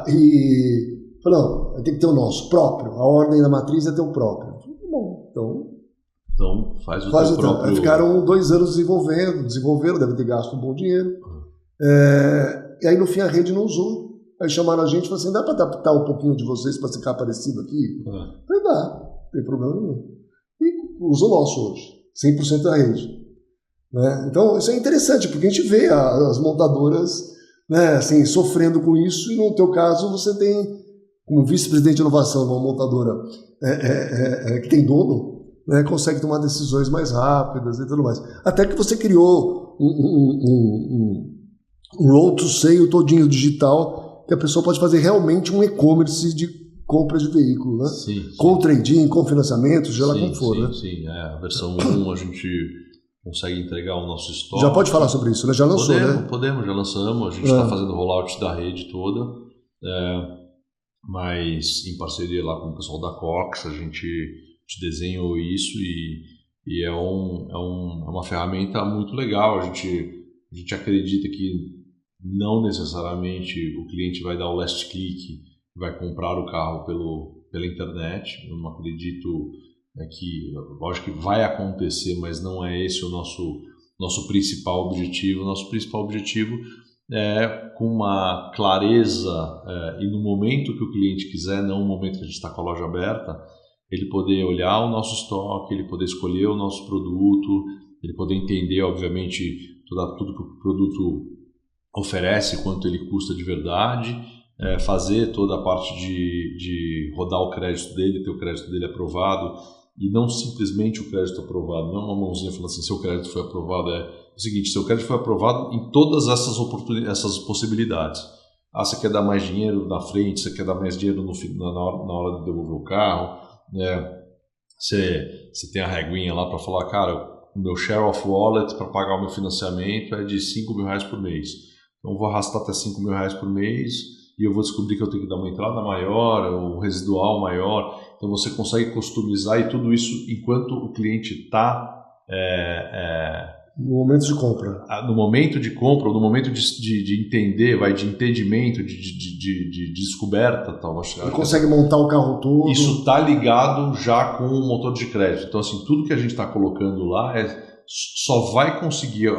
E não, tem que ter o nosso próprio. A ordem da matriz é ter o próprio. Bom, então faz o teu próprio. Ficaram 2 anos desenvolveram, devem ter gasto um bom dinheiro. E aí no fim a rede não usou. Aí chamaram a gente e falaram assim, dá para adaptar um pouquinho de vocês para ficar parecido aqui? Falei, dá, não tem problema nenhum. E usa o nosso hoje, 100% da rede. Né? Então, isso é interessante, porque a gente vê as montadoras, né, assim, sofrendo com isso, e no teu caso você tem, como vice-presidente de inovação de uma montadora que tem dono, né, consegue tomar decisões mais rápidas e tudo mais. Até que você criou um road to sale todinho digital, que a pessoa pode fazer realmente um e-commerce de compra de veículo, né? Sim, com trading, com financiamento, seja lá como for. Sim, né? sim. A versão 1 a gente consegue entregar o nosso estoque. Já pode falar sobre isso, né? Já lançou, Podemos, já lançamos. A gente está fazendo rollout da rede toda, mas em parceria lá com o pessoal da Cox, a gente desenhou isso e é uma ferramenta muito legal. A gente acredita que não necessariamente o cliente vai dar o last click, vai comprar o carro pela internet. Eu não acredito que, lógico que vai acontecer, mas não é esse o nosso principal objetivo. O nosso principal objetivo é, com uma clareza e no momento que o cliente quiser, não no momento que a gente está com a loja aberta, ele poder olhar o nosso estoque, ele poder escolher o nosso produto, ele poder entender, obviamente, tudo que o produto oferece, quanto ele custa de verdade, fazer toda a parte de rodar o crédito dele, ter o crédito dele aprovado, e não simplesmente o crédito aprovado, não uma mãozinha falando assim, seu crédito foi aprovado, é o seguinte, seu crédito foi aprovado em todas essas possibilidades. Você quer dar mais dinheiro na frente, você quer dar mais dinheiro na hora de devolver o carro, você tem a reguinha lá para falar, cara, o meu share of wallet para pagar o meu financiamento é de R$5.000 por mês. Então eu vou arrastar até R$5.000 por mês e eu vou descobrir que eu tenho que dar uma entrada maior, um residual maior. Então você consegue customizar e tudo isso enquanto o cliente está no momento de compra. No momento de compra, ou no momento de entender, de entendimento, de descoberta. Tal. Ele consegue montar o carro todo. Isso está ligado já com o motor de crédito. Então, assim, tudo que a gente está colocando lá só vai conseguir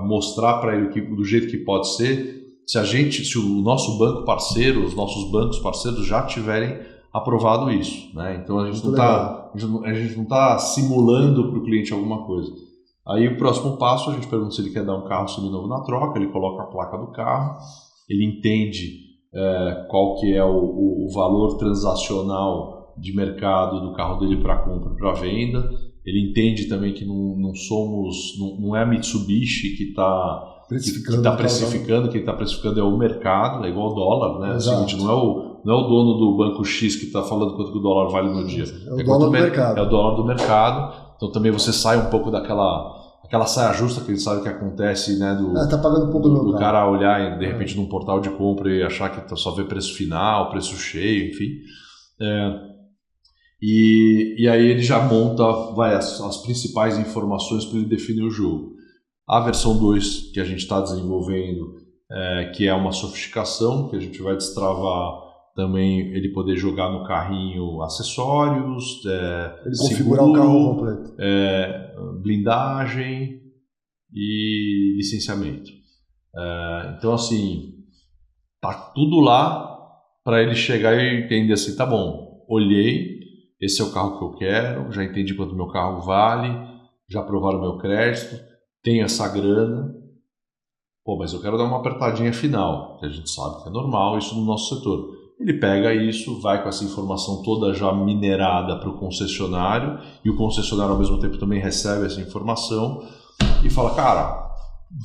mostrar para ele do jeito que pode ser se o nosso banco parceiro, os nossos bancos parceiros já tiverem aprovado isso. Né? Então, a gente não está simulando para o cliente alguma coisa. Aí o próximo passo, a gente pergunta se ele quer dar um carro seminovo na troca, ele coloca a placa do carro, ele entende qual que é o valor transacional de mercado do carro dele para compra e para venda, ele entende também que não é a Mitsubishi que está precificando, quem está precificando é o mercado, é igual ao dólar, né? Seguinte, não é o dono do banco X que está falando quanto que o dólar vale no dia, é o dólar do mercado. É o dólar do mercado. Então também você sai um pouco daquela saia justa que a gente sabe que acontece, né, tá pagando um pouco do cara olhar de repente num portal de compra e achar que só vê preço final, preço cheio, enfim. E aí ele já monta as principais informações para ele definir o jogo. A versão 2 que a gente está desenvolvendo, que é uma sofisticação, que a gente vai destravar também ele poder jogar no carrinho acessórios, ele seguro, configurar o carro completo, blindagem e licenciamento. Então, assim, tá tudo lá para ele chegar e entender assim, tá bom, olhei, esse é o carro que eu quero, já entendi quanto meu carro vale, já aprovaram meu crédito, tenho essa grana, mas eu quero dar uma apertadinha final, que a gente sabe que é normal isso no nosso setor. Ele pega isso, vai com essa informação toda já minerada para o concessionário e o concessionário ao mesmo tempo também recebe essa informação e fala, cara,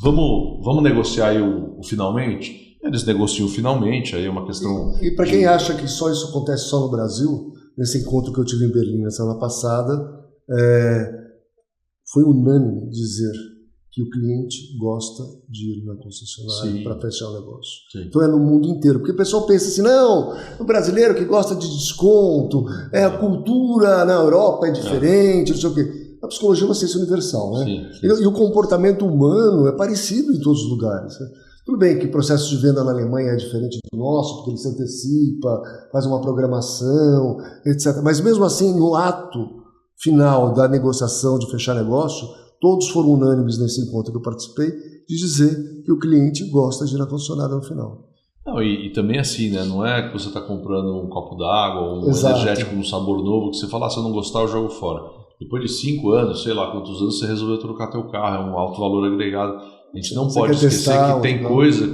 vamos negociar aí o finalmente? Eles negociam finalmente, aí é uma questão... E para quem acha que só isso acontece só no Brasil, nesse encontro que eu tive em Berlim na semana passada, foi unânime dizer que o cliente gosta de ir na concessionária para fechar o negócio. Sim. Então é no mundo inteiro. Porque o pessoal pensa assim, não, o brasileiro que gosta de desconto, a cultura na Europa é diferente, não sei o quê. A psicologia é uma ciência universal, né? Sim. E o comportamento humano é parecido em todos os lugares. Né? Tudo bem que o processo de venda na Alemanha é diferente do nosso, porque ele se antecipa, faz uma programação, etc. Mas mesmo assim, no ato final da negociação de fechar negócio, todos foram unânimes nesse encontro que eu participei de dizer que o cliente gosta de ir na concessionária no final. Não, e também assim, né? Não é que você está comprando um copo d'água, um Exato. energético com um sabor novo, que você fala, se eu não gostar, eu jogo fora. Depois de 5 anos, sei lá quantos anos, você resolveu trocar teu carro, é um alto valor agregado. A gente não Você pode quer esquecer testar, que tem coisa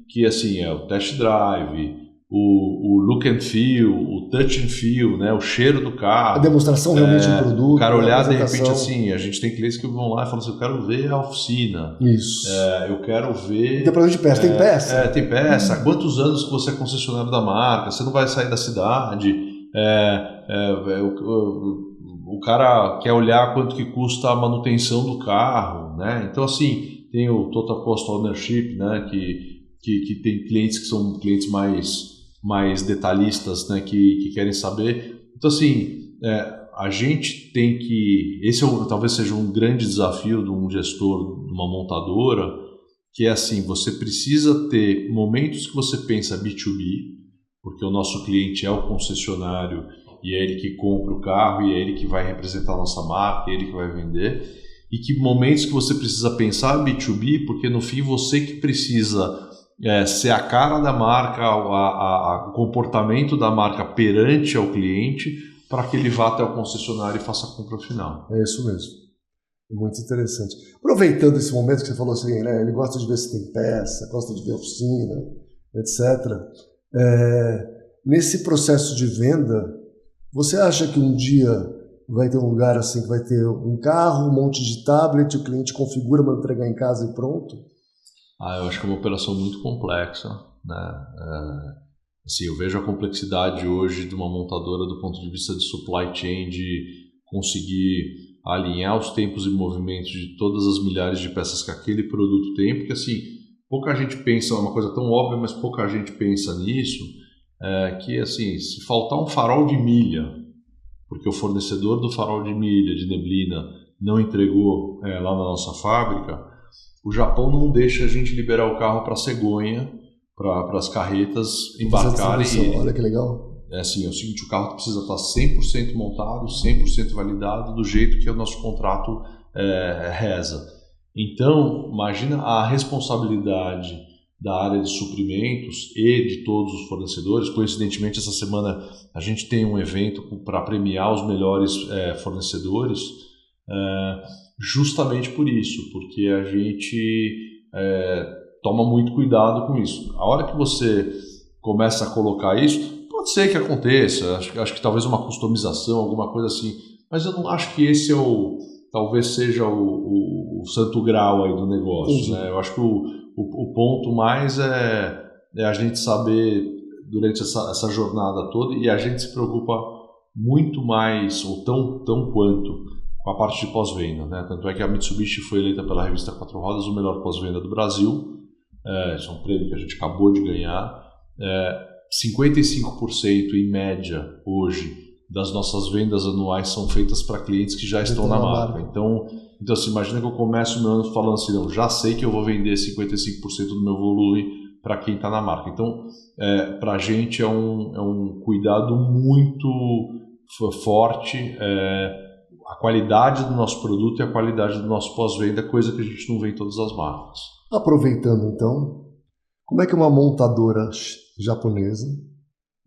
que assim, é o test drive, o look and feel, o touch and feel, né? O cheiro do carro. A demonstração realmente do produto. O cara olhar, de apresentação. repente, assim, a gente tem clientes que vão lá e falam assim, eu quero ver a oficina. Isso. Eu quero ver... Depois de peça, tem peça? Tem peça. Há quantos anos que você é concessionário da marca? Você não vai sair da cidade. O cara quer olhar quanto que custa a manutenção do carro, né? Então, assim, tem o Total Cost Ownership, né? Que tem clientes que são clientes mais detalhistas, né? Que querem saber. Então, assim, a gente tem que... Esse talvez seja um grande desafio de um gestor de uma montadora, que é assim, você precisa ter momentos que você pensa B2B, porque o nosso cliente é o concessionário e é ele que compra o carro e é ele que vai representar a nossa marca, é ele que vai vender, e que momentos que você precisa pensar B2B, porque no fim você que precisa ser a cara da marca, o comportamento da marca perante ao cliente, para que ele vá até o concessionário e faça a compra final. É isso mesmo. Muito interessante. Aproveitando esse momento que você falou assim, né, ele gosta de ver se tem peça, gosta de ver oficina, etc. Nesse processo de venda, você acha que um dia vai ter um lugar assim que vai ter um carro, um monte de tablet, o cliente configura para entregar em casa e pronto? Eu acho que é uma operação muito complexa, né? Assim, eu vejo a complexidade hoje de uma montadora do ponto de vista de supply chain, de conseguir alinhar os tempos e movimentos de todas as milhares de peças que aquele produto tem, porque assim, pouca gente pensa, é uma coisa tão óbvia, mas pouca gente pensa nisso, que assim, se faltar um farol de milha, porque o fornecedor do farol de milha, de neblina, não entregou lá na nossa fábrica, o Japão não deixa a gente liberar o carro para cegonha, para as carretas embarcarem. Olha que legal. É assim, é o seguinte, o carro precisa estar 100% montado, 100% validado, do jeito que o nosso contrato reza. Então, imagina a responsabilidade da área de suprimentos e de todos os fornecedores. Coincidentemente, essa semana a gente tem um evento para premiar os melhores fornecedores, justamente por isso, porque a gente toma muito cuidado com isso. A hora que você começa a colocar isso, pode ser que aconteça, acho que talvez uma customização, alguma coisa assim, mas eu não acho que esse talvez seja o santo grau aí do negócio, né? Eu acho que o ponto mais é a gente saber, durante essa jornada toda, e a gente se preocupa muito mais, ou tão quanto, com a parte de pós-venda, né? Tanto é que a Mitsubishi foi eleita pela revista Quatro Rodas o melhor pós-venda do Brasil. Isso é um prêmio que a gente acabou de ganhar. 55% em média hoje das nossas vendas anuais são feitas para clientes que já estão na marca. Então assim, imagina que eu começo o meu ano falando assim, não, já sei que eu vou vender 55% do meu volume para quem está na marca. Então, para a gente é um cuidado muito forte, a qualidade do nosso produto e a qualidade do nosso pós-venda, coisa que a gente não vê em todas as marcas. Aproveitando então, como é que uma montadora japonesa,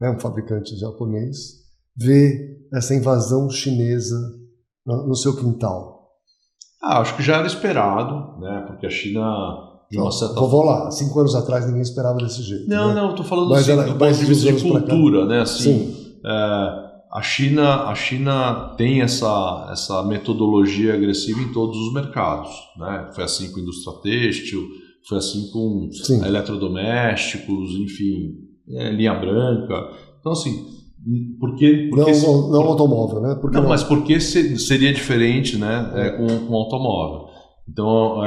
um fabricante japonês, vê essa invasão chinesa no seu quintal? Acho que já era esperado, né? Porque a China, de uma certa forma... Vou lá, 5 anos atrás ninguém esperava desse jeito. Não, estou falando assim, do ponto de vista de cultura, né? Assim, a China tem essa metodologia agressiva em todos os mercados, né? Foi assim com a indústria têxtil, foi assim com eletrodomésticos, enfim, linha branca. Então, assim, porque não automóvel, né? Mas por que seria diferente, né, com automóvel? Então,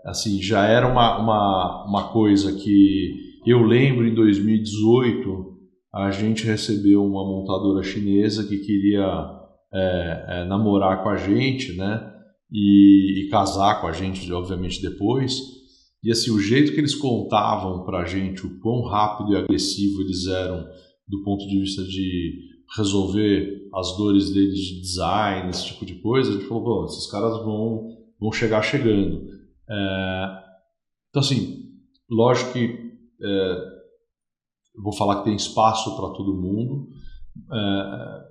assim, já era uma coisa que eu lembro em 2018, a gente recebeu uma montadora chinesa que queria namorar com a gente, né, e casar com a gente, obviamente, depois. E assim, o jeito que eles contavam pra gente o quão rápido e agressivo eles eram do ponto de vista de resolver as dores deles de design, esse tipo de coisa, a gente falou, bom, esses caras vão chegar chegando. Então assim, lógico que vou falar que tem espaço para todo mundo.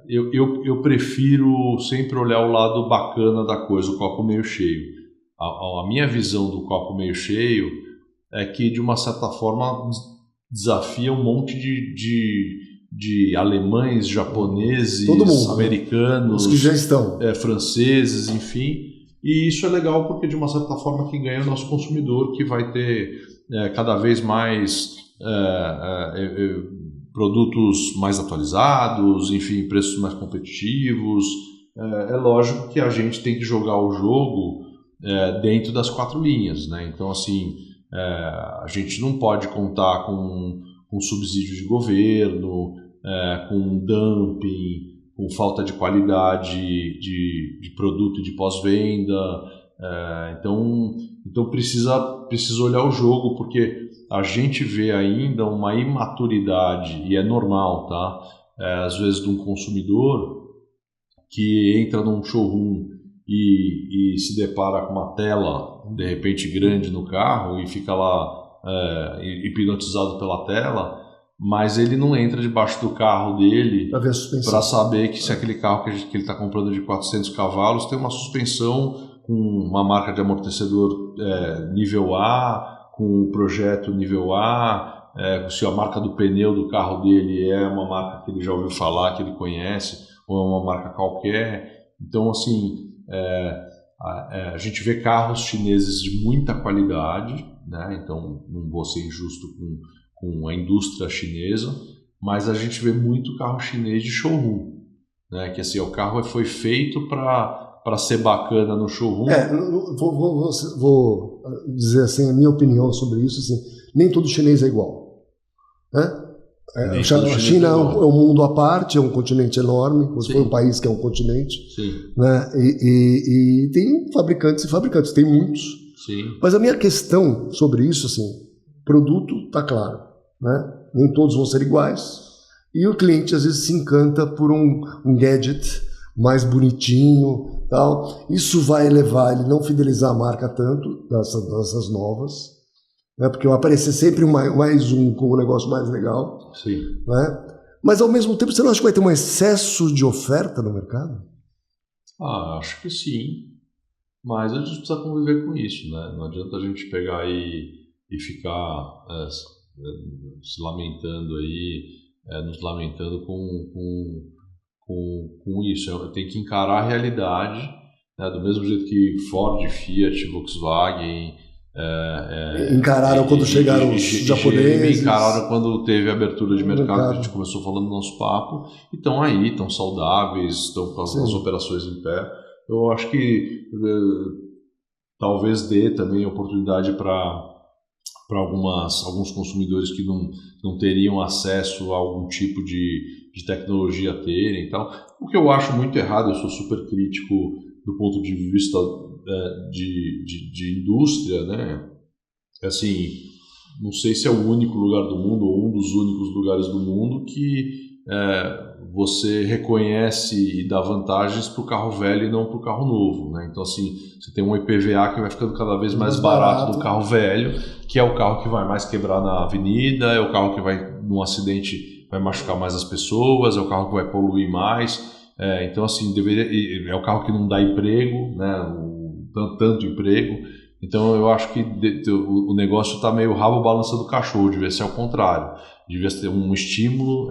Eu prefiro sempre olhar o lado bacana da coisa, o copo meio cheio. A minha visão do copo meio cheio é que, de uma certa forma, desafia um monte de alemães, japoneses, americanos, os que já estão, franceses, enfim. E isso é legal porque, de uma certa forma, que ganha o nosso consumidor, que vai ter cada vez mais produtos mais atualizados, enfim, preços mais competitivos. É lógico que a gente tem que jogar o jogo dentro das 4 linhas, né? Então, assim, a gente não pode contar com subsídio de governo, com dumping, com falta de qualidade de produto e de pós-venda. Então precisa olhar o jogo, porque a gente vê ainda uma imaturidade, e é normal, tá? Às vezes, de um consumidor que entra num showroom e se depara com uma tela, de repente, grande no carro e fica lá hipnotizado pela tela, mas ele não entra debaixo do carro dele para saber que se aquele carro que ele está comprando de 400 cavalos tem uma suspensão com uma marca de amortecedor nível A, com um projeto nível A, se a marca do pneu do carro dele é uma marca que ele já ouviu falar, que ele conhece, ou é uma marca qualquer. Então, assim, a gente vê carros chineses de muita qualidade, né? Então não vou ser injusto com a indústria chinesa, mas a gente vê muito carro chinês de showroom, né? Que assim, o carro foi feito para ser bacana no showroom. Vou dizer assim a minha opinião sobre isso, assim, nem todo chinês é igual, né? A China é um mundo à parte, é um continente enorme, como se for um país que é um continente. Sim. Né? E tem fabricantes e fabricantes, tem muitos. Sim. Mas a minha questão sobre isso, assim, produto está claro, né? Nem todos vão ser iguais, e o cliente às vezes se encanta por um gadget mais bonitinho, tal. Isso vai levar ele não fidelizar a marca tanto dessas novas, né? Porque vai aparecer sempre mais um com um negócio mais legal. Sim. Né? Mas ao mesmo tempo, você não acha que vai ter um excesso de oferta no mercado? Acho que sim, mas a gente precisa conviver com isso, né? Não adianta a gente pegar e ficar se lamentando aí, nos lamentando com isso. Tem que encarar a realidade, né? Do mesmo jeito que Ford, Fiat, Volkswagen encararam quando chegaram os japoneses. Encararam quando teve a abertura de mercado, que a gente começou falando no nosso papo, e estão aí, estão saudáveis, estão com as operações em pé. Eu acho que talvez dê também oportunidade para alguns consumidores que não teriam acesso a algum tipo de tecnologia a terem e tal. O que eu acho muito errado, eu sou super crítico do ponto de vista de indústria, né? Assim, não sei se é o único lugar do mundo ou um dos únicos lugares do mundo que você reconhece e dá vantagens para o carro velho e não para o carro novo, né? Então, assim, você tem um IPVA que vai ficando cada vez mais barato do carro velho, que é o carro que vai mais quebrar na avenida, é o carro que vai, num acidente, vai machucar mais as pessoas, é o carro que vai poluir mais. Então, assim, é o carro que não dá emprego, né? Tanto emprego. Então, eu acho que o negócio está meio rabo balançando o cachorro, devia ser ao contrário. Devia ter um estímulo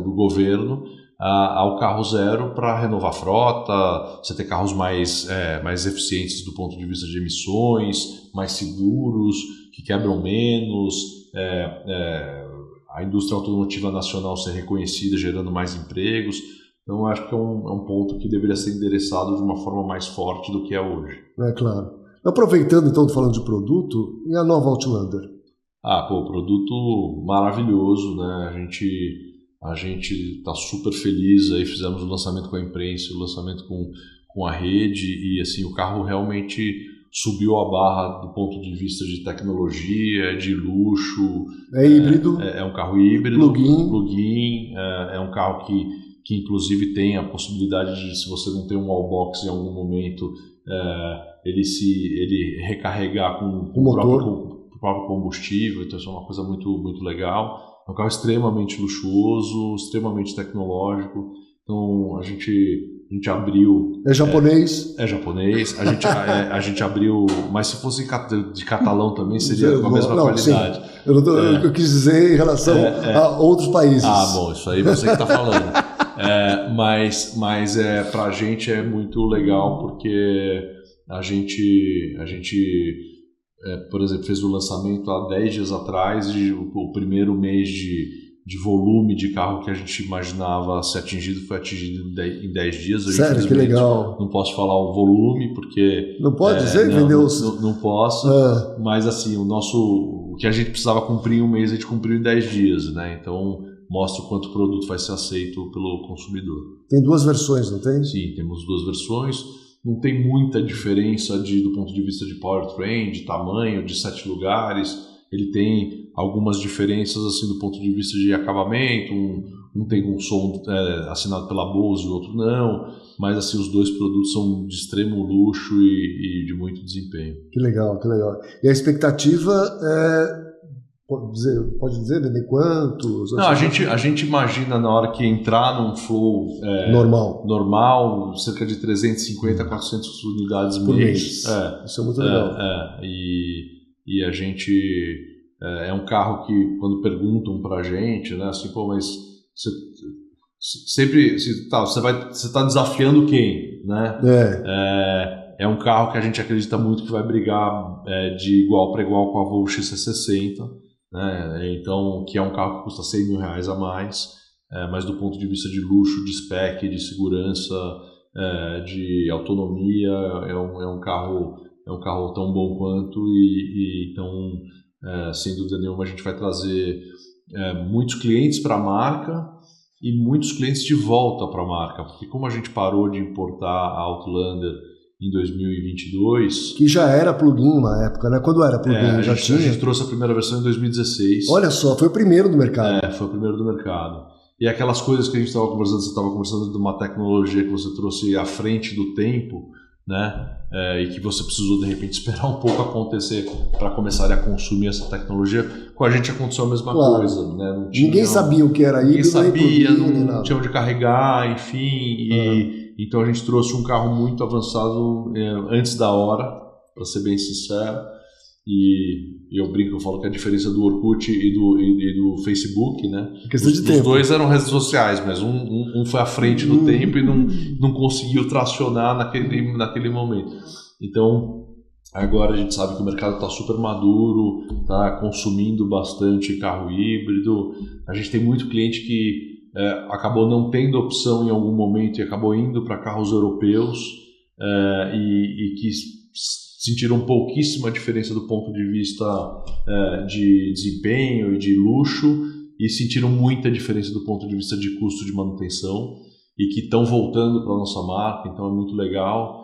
do governo ao carro zero para renovar a frota, você ter carros mais eficientes do ponto de vista de emissões, mais seguros, que quebram menos, a indústria automotiva nacional ser reconhecida, gerando mais empregos. Então, eu acho que é um ponto que deveria ser endereçado de uma forma mais forte do que é hoje. Claro. Aproveitando, então, falando de produto, e a nova Outlander? Produto maravilhoso, né? A gente está super feliz, aí fizemos o lançamento com a imprensa, o lançamento com a rede, e assim, o carro realmente subiu a barra do ponto de vista de tecnologia, de luxo. É híbrido? É um carro híbrido, plug-in. É um carro que inclusive tem a possibilidade de, se você não tem um wallbox em algum momento, ele recarregar com o próprio combustível. Então isso é uma coisa muito, muito legal. É um carro extremamente luxuoso, extremamente tecnológico. Então a gente abriu... É japonês? É japonês. A gente abriu... Mas se fosse de catalão também seria com a mesma qualidade. Sim. Eu quis dizer em relação a outros países. Bom, isso aí você que está falando. Mas para a gente é muito legal porque a gente por exemplo, fez o lançamento há 10 dias atrás e o primeiro mês de volume de carro que a gente imaginava ser atingido foi atingido em 10 dias. Sério, que legal. Não posso falar o volume porque... Não pode dizer que vendeu... Não posso, mas assim, o que a gente precisava cumprir em um mês, a gente cumpriu em 10 dias, né? Então mostra o quanto o produto vai ser aceito pelo consumidor. Tem 2 versões, não tem? Sim, temos 2 versões. Não tem muita diferença do ponto de vista de powertrain, de tamanho, de 7 lugares. Ele tem algumas diferenças assim do ponto de vista de acabamento. Um tem um som assinado pela Bose e o outro não. Mas assim, os 2 produtos são de extremo luxo e de muito desempenho. Que legal, que legal. E a expectativa é... Pode dizer de quantos? Não, a gente imagina na hora que entrar num flow normal, cerca de 350 a 400 unidades por mês. Isso é muito legal. E a gente é um carro que quando perguntam pra gente, né, assim, pô, mas você sempre você está desafiando quem, né? É um carro que a gente acredita muito que vai brigar de igual para igual com a Volvo XC60. Então, que é um carro que custa R$100 mil a mais, mas do ponto de vista de luxo, de spec, de segurança, de autonomia, é um carro tão bom quanto então, sem dúvida nenhuma, a gente vai trazer muitos clientes para a marca e muitos clientes de volta para a marca, porque como a gente parou de importar a Outlander em 2022. Que já era plug-in na época, né? Quando era plug-in, a gente trouxe a primeira versão em 2016. Olha só, foi o primeiro do mercado. Foi o primeiro do mercado. E aquelas coisas que a gente estava conversando, você estava conversando de uma tecnologia que você trouxe à frente do tempo, né? E que você precisou, de repente, esperar um pouco acontecer para começar a consumir essa tecnologia. Com a gente aconteceu a mesma coisa, né? Ninguém sabia o que era híbrido. Ninguém sabia, não tinha onde carregar, enfim, Então a gente trouxe um carro muito avançado antes da hora, para ser bem sincero. E eu brinco, eu falo que a diferença do Orkut e do Facebook, né? Os dois eram redes sociais, mas um foi à frente do tempo e não conseguiu tracionar naquele momento. Então agora a gente sabe que o mercado está super maduro, está consumindo bastante carro híbrido. A gente tem muito cliente que acabou não tendo opção em algum momento e acabou indo para carros europeus e que sentiram pouquíssima diferença do ponto de vista de desempenho e de luxo e sentiram muita diferença do ponto de vista de custo de manutenção e que estão voltando para a nossa marca, então é muito legal.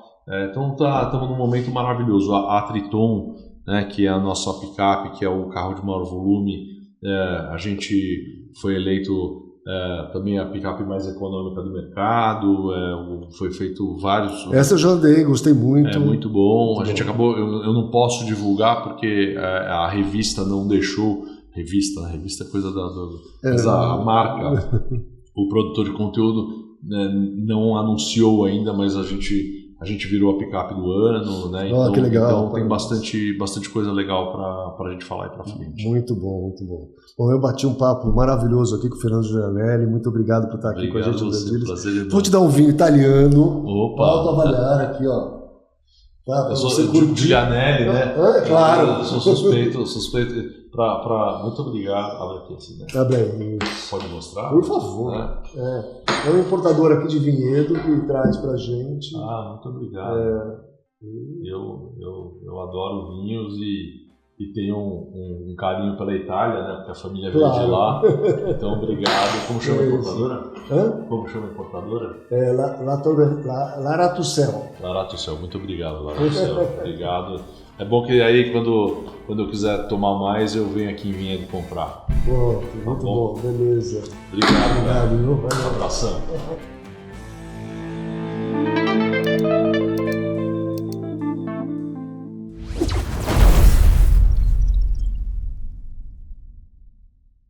Então estamos num momento maravilhoso. A Triton, né, que é a nossa picape, que é o carro de maior volume, a gente foi eleito também a picape mais econômica do mercado, foi feito vários... Essa eu já andei, gostei muito. É muito bom. Muito a gente acabou... Eu não posso divulgar porque a revista não deixou... Revista é coisa mas a marca, o produtor de conteúdo, né, não anunciou ainda, mas a gente virou a picape do ano, né? Então, que legal, então tem bastante coisa legal para a gente falar aí para frente. Muito bom, muito bom. Bom, eu bati um papo maravilhoso aqui com o Fernando Giulianelli. Muito obrigado por estar aqui com a gente no Brasil. Vou te dar um vinho italiano. Opa! Autoavaliar aqui, ó. Tá, eu sou Giulianelli, né? Claro. Eu sou suspeito. Muito obrigado. Abre aqui assim, né? Tá bem. Pode mostrar? Por favor. É um importador aqui de vinhedo que traz pra gente. Muito obrigado. Eu adoro vinhos e tenho um carinho pela Itália, né? Porque a família veio de lá. Então, obrigado. Como chama a importadora? Como chama a importadora? Laratucel. Laratucel, muito obrigado, Laratucel. Obrigado. É bom que aí, quando eu quiser tomar mais, eu venho aqui em Vinhedo comprar. Muito bom. Beleza. Obrigado. Obrigado. Um abração.